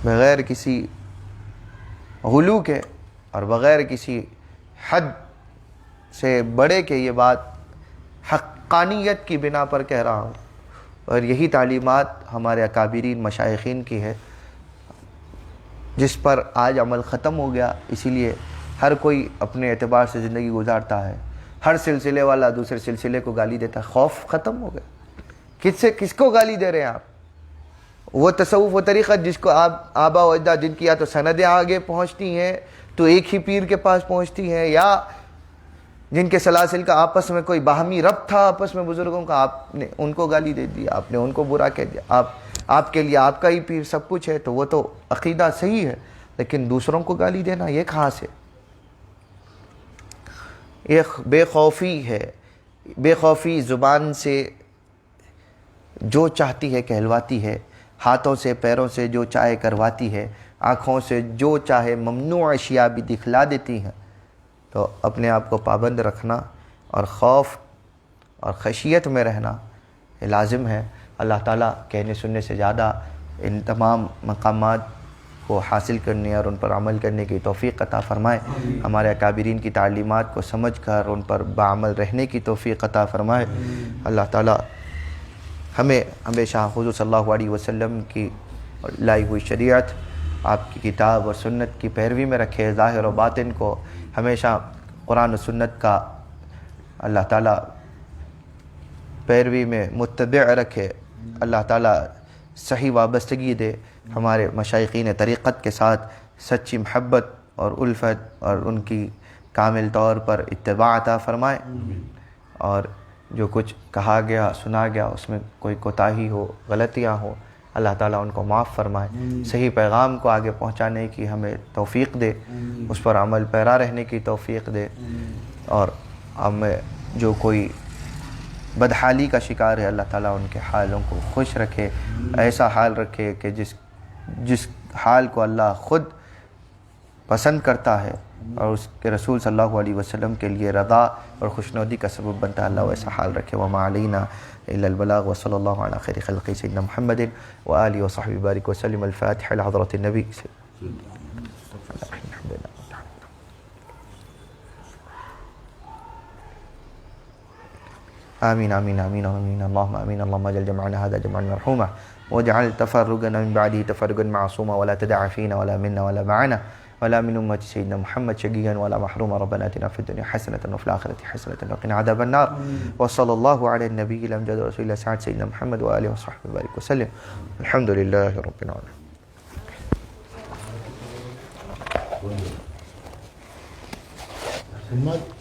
Speaker 2: بغیر کسی غلو کے اور بغیر کسی حد سے بڑے کے یہ بات حقانیت کی بنا پر کہہ رہا ہوں، اور یہی تعلیمات ہمارے اکابرین مشائخین کی ہے جس پر آج عمل ختم ہو گیا۔ اسی لیے ہر کوئی اپنے اعتبار سے زندگی گزارتا ہے، ہر سلسلے والا دوسرے سلسلے کو گالی دیتا ہے، خوف ختم ہو گیا۔ کس کو گالی دے رہے ہیں آپ؟ وہ تصوف و طریقہ جس کو آپ آبا و اجداد جن کی یا تو سندیں آگے پہنچتی ہیں تو ایک ہی پیر کے پاس پہنچتی ہیں، یا جن کے سلاسل کا آپس میں کوئی باہمی ربط تھا آپس میں بزرگوں کا، آپ نے ان کو گالی دے دی، آپ نے ان کو برا کہہ دیا، آپ کے لیے آپ کا ہی پیر سب کچھ ہے، تو وہ تو عقیدہ صحیح ہے، لیکن دوسروں کو گالی دینا یہ کہاں سے؟ یہ بے خوفی ہے۔ بے خوفی زبان سے جو چاہتی ہے کہلواتی ہے، ہاتھوں سے پیروں سے جو چاہے کرواتی ہے، آنکھوں سے جو چاہے ممنوع اشیاء بھی دکھلا دیتی ہیں۔ تو اپنے آپ کو پابند رکھنا اور خوف اور خشیت میں رہنا یہ لازم ہے۔ اللہ تعالیٰ کہنے سننے سے زیادہ ان تمام مقامات کو حاصل کرنے اور ان پر عمل کرنے کی توفیق عطا فرمائے، ہمارے اکابرین کی تعلیمات کو سمجھ کر ان پر بعمل رہنے کی توفیق عطا فرمائے۔ اللہ تعالیٰ ہمیں ہمیشہ حضور صلی اللہ علیہ وسلم کی لائی ہوئی شریعت، آپ کی کتاب اور سنت کی پیروی میں رکھے، ظاہر و باطن کو ہمیشہ قرآن و سنت کا اللہ تعالیٰ پیروی میں متبع رکھے، اللہ تعالیٰ صحیح وابستگی دے، ہمارے مشائخین طریقت کے ساتھ سچی محبت اور الفت اور ان کی کامل طور پر اتباع عطا فرمائے، اور جو کچھ کہا گیا سنا گیا اس میں کوئی کوتاہی ہو، غلطیاں ہو، اللہ تعالیٰ ان کو معاف فرمائے، صحیح پیغام کو آگے پہنچانے کی ہمیں توفیق دے، اس پر عمل پیرا رہنے کی توفیق دے، اور ہمیں جو کوئی بدحالی کا شکار ہے، اللہ تعالیٰ ان کے حالوں کو خوش رکھے، ایسا حال رکھے کہ جس حال کو اللہ خود پسند کرتا ہے اور اس کے رسول صلی اللہ علیہ وسلم کے لیے رضا اور خوشنودی کا سبب بنتا ہے، اللہ ویسا حال رکھے۔ وما علینا الا البلاغ وصلی اللہ علی خیر خلق سیدنا محمد وآلہ وصحبہ بارک وسلم۔ الفاتحہ لحضرت النبی۔ آمین آمین آمین آمین اللہم آمین اللہم اجعل جمعنا هذا جمعا مرحوما واجعل تفرقنا من بعده تفرقا معصوما ولا تدع فينا ولا منا ولا معنا ولا من أمة سيدنا محمد شقيا ولا محروما. ربنا آتنا في الدنيا حسنة وفي الآخرة حسنة وقنا عذاب النار. وصلى الله على النبي الأمجد رسول الله سعد سيدنا محمد وآله وصحبه وبارك وسلم. الحمد لله رب العالمين.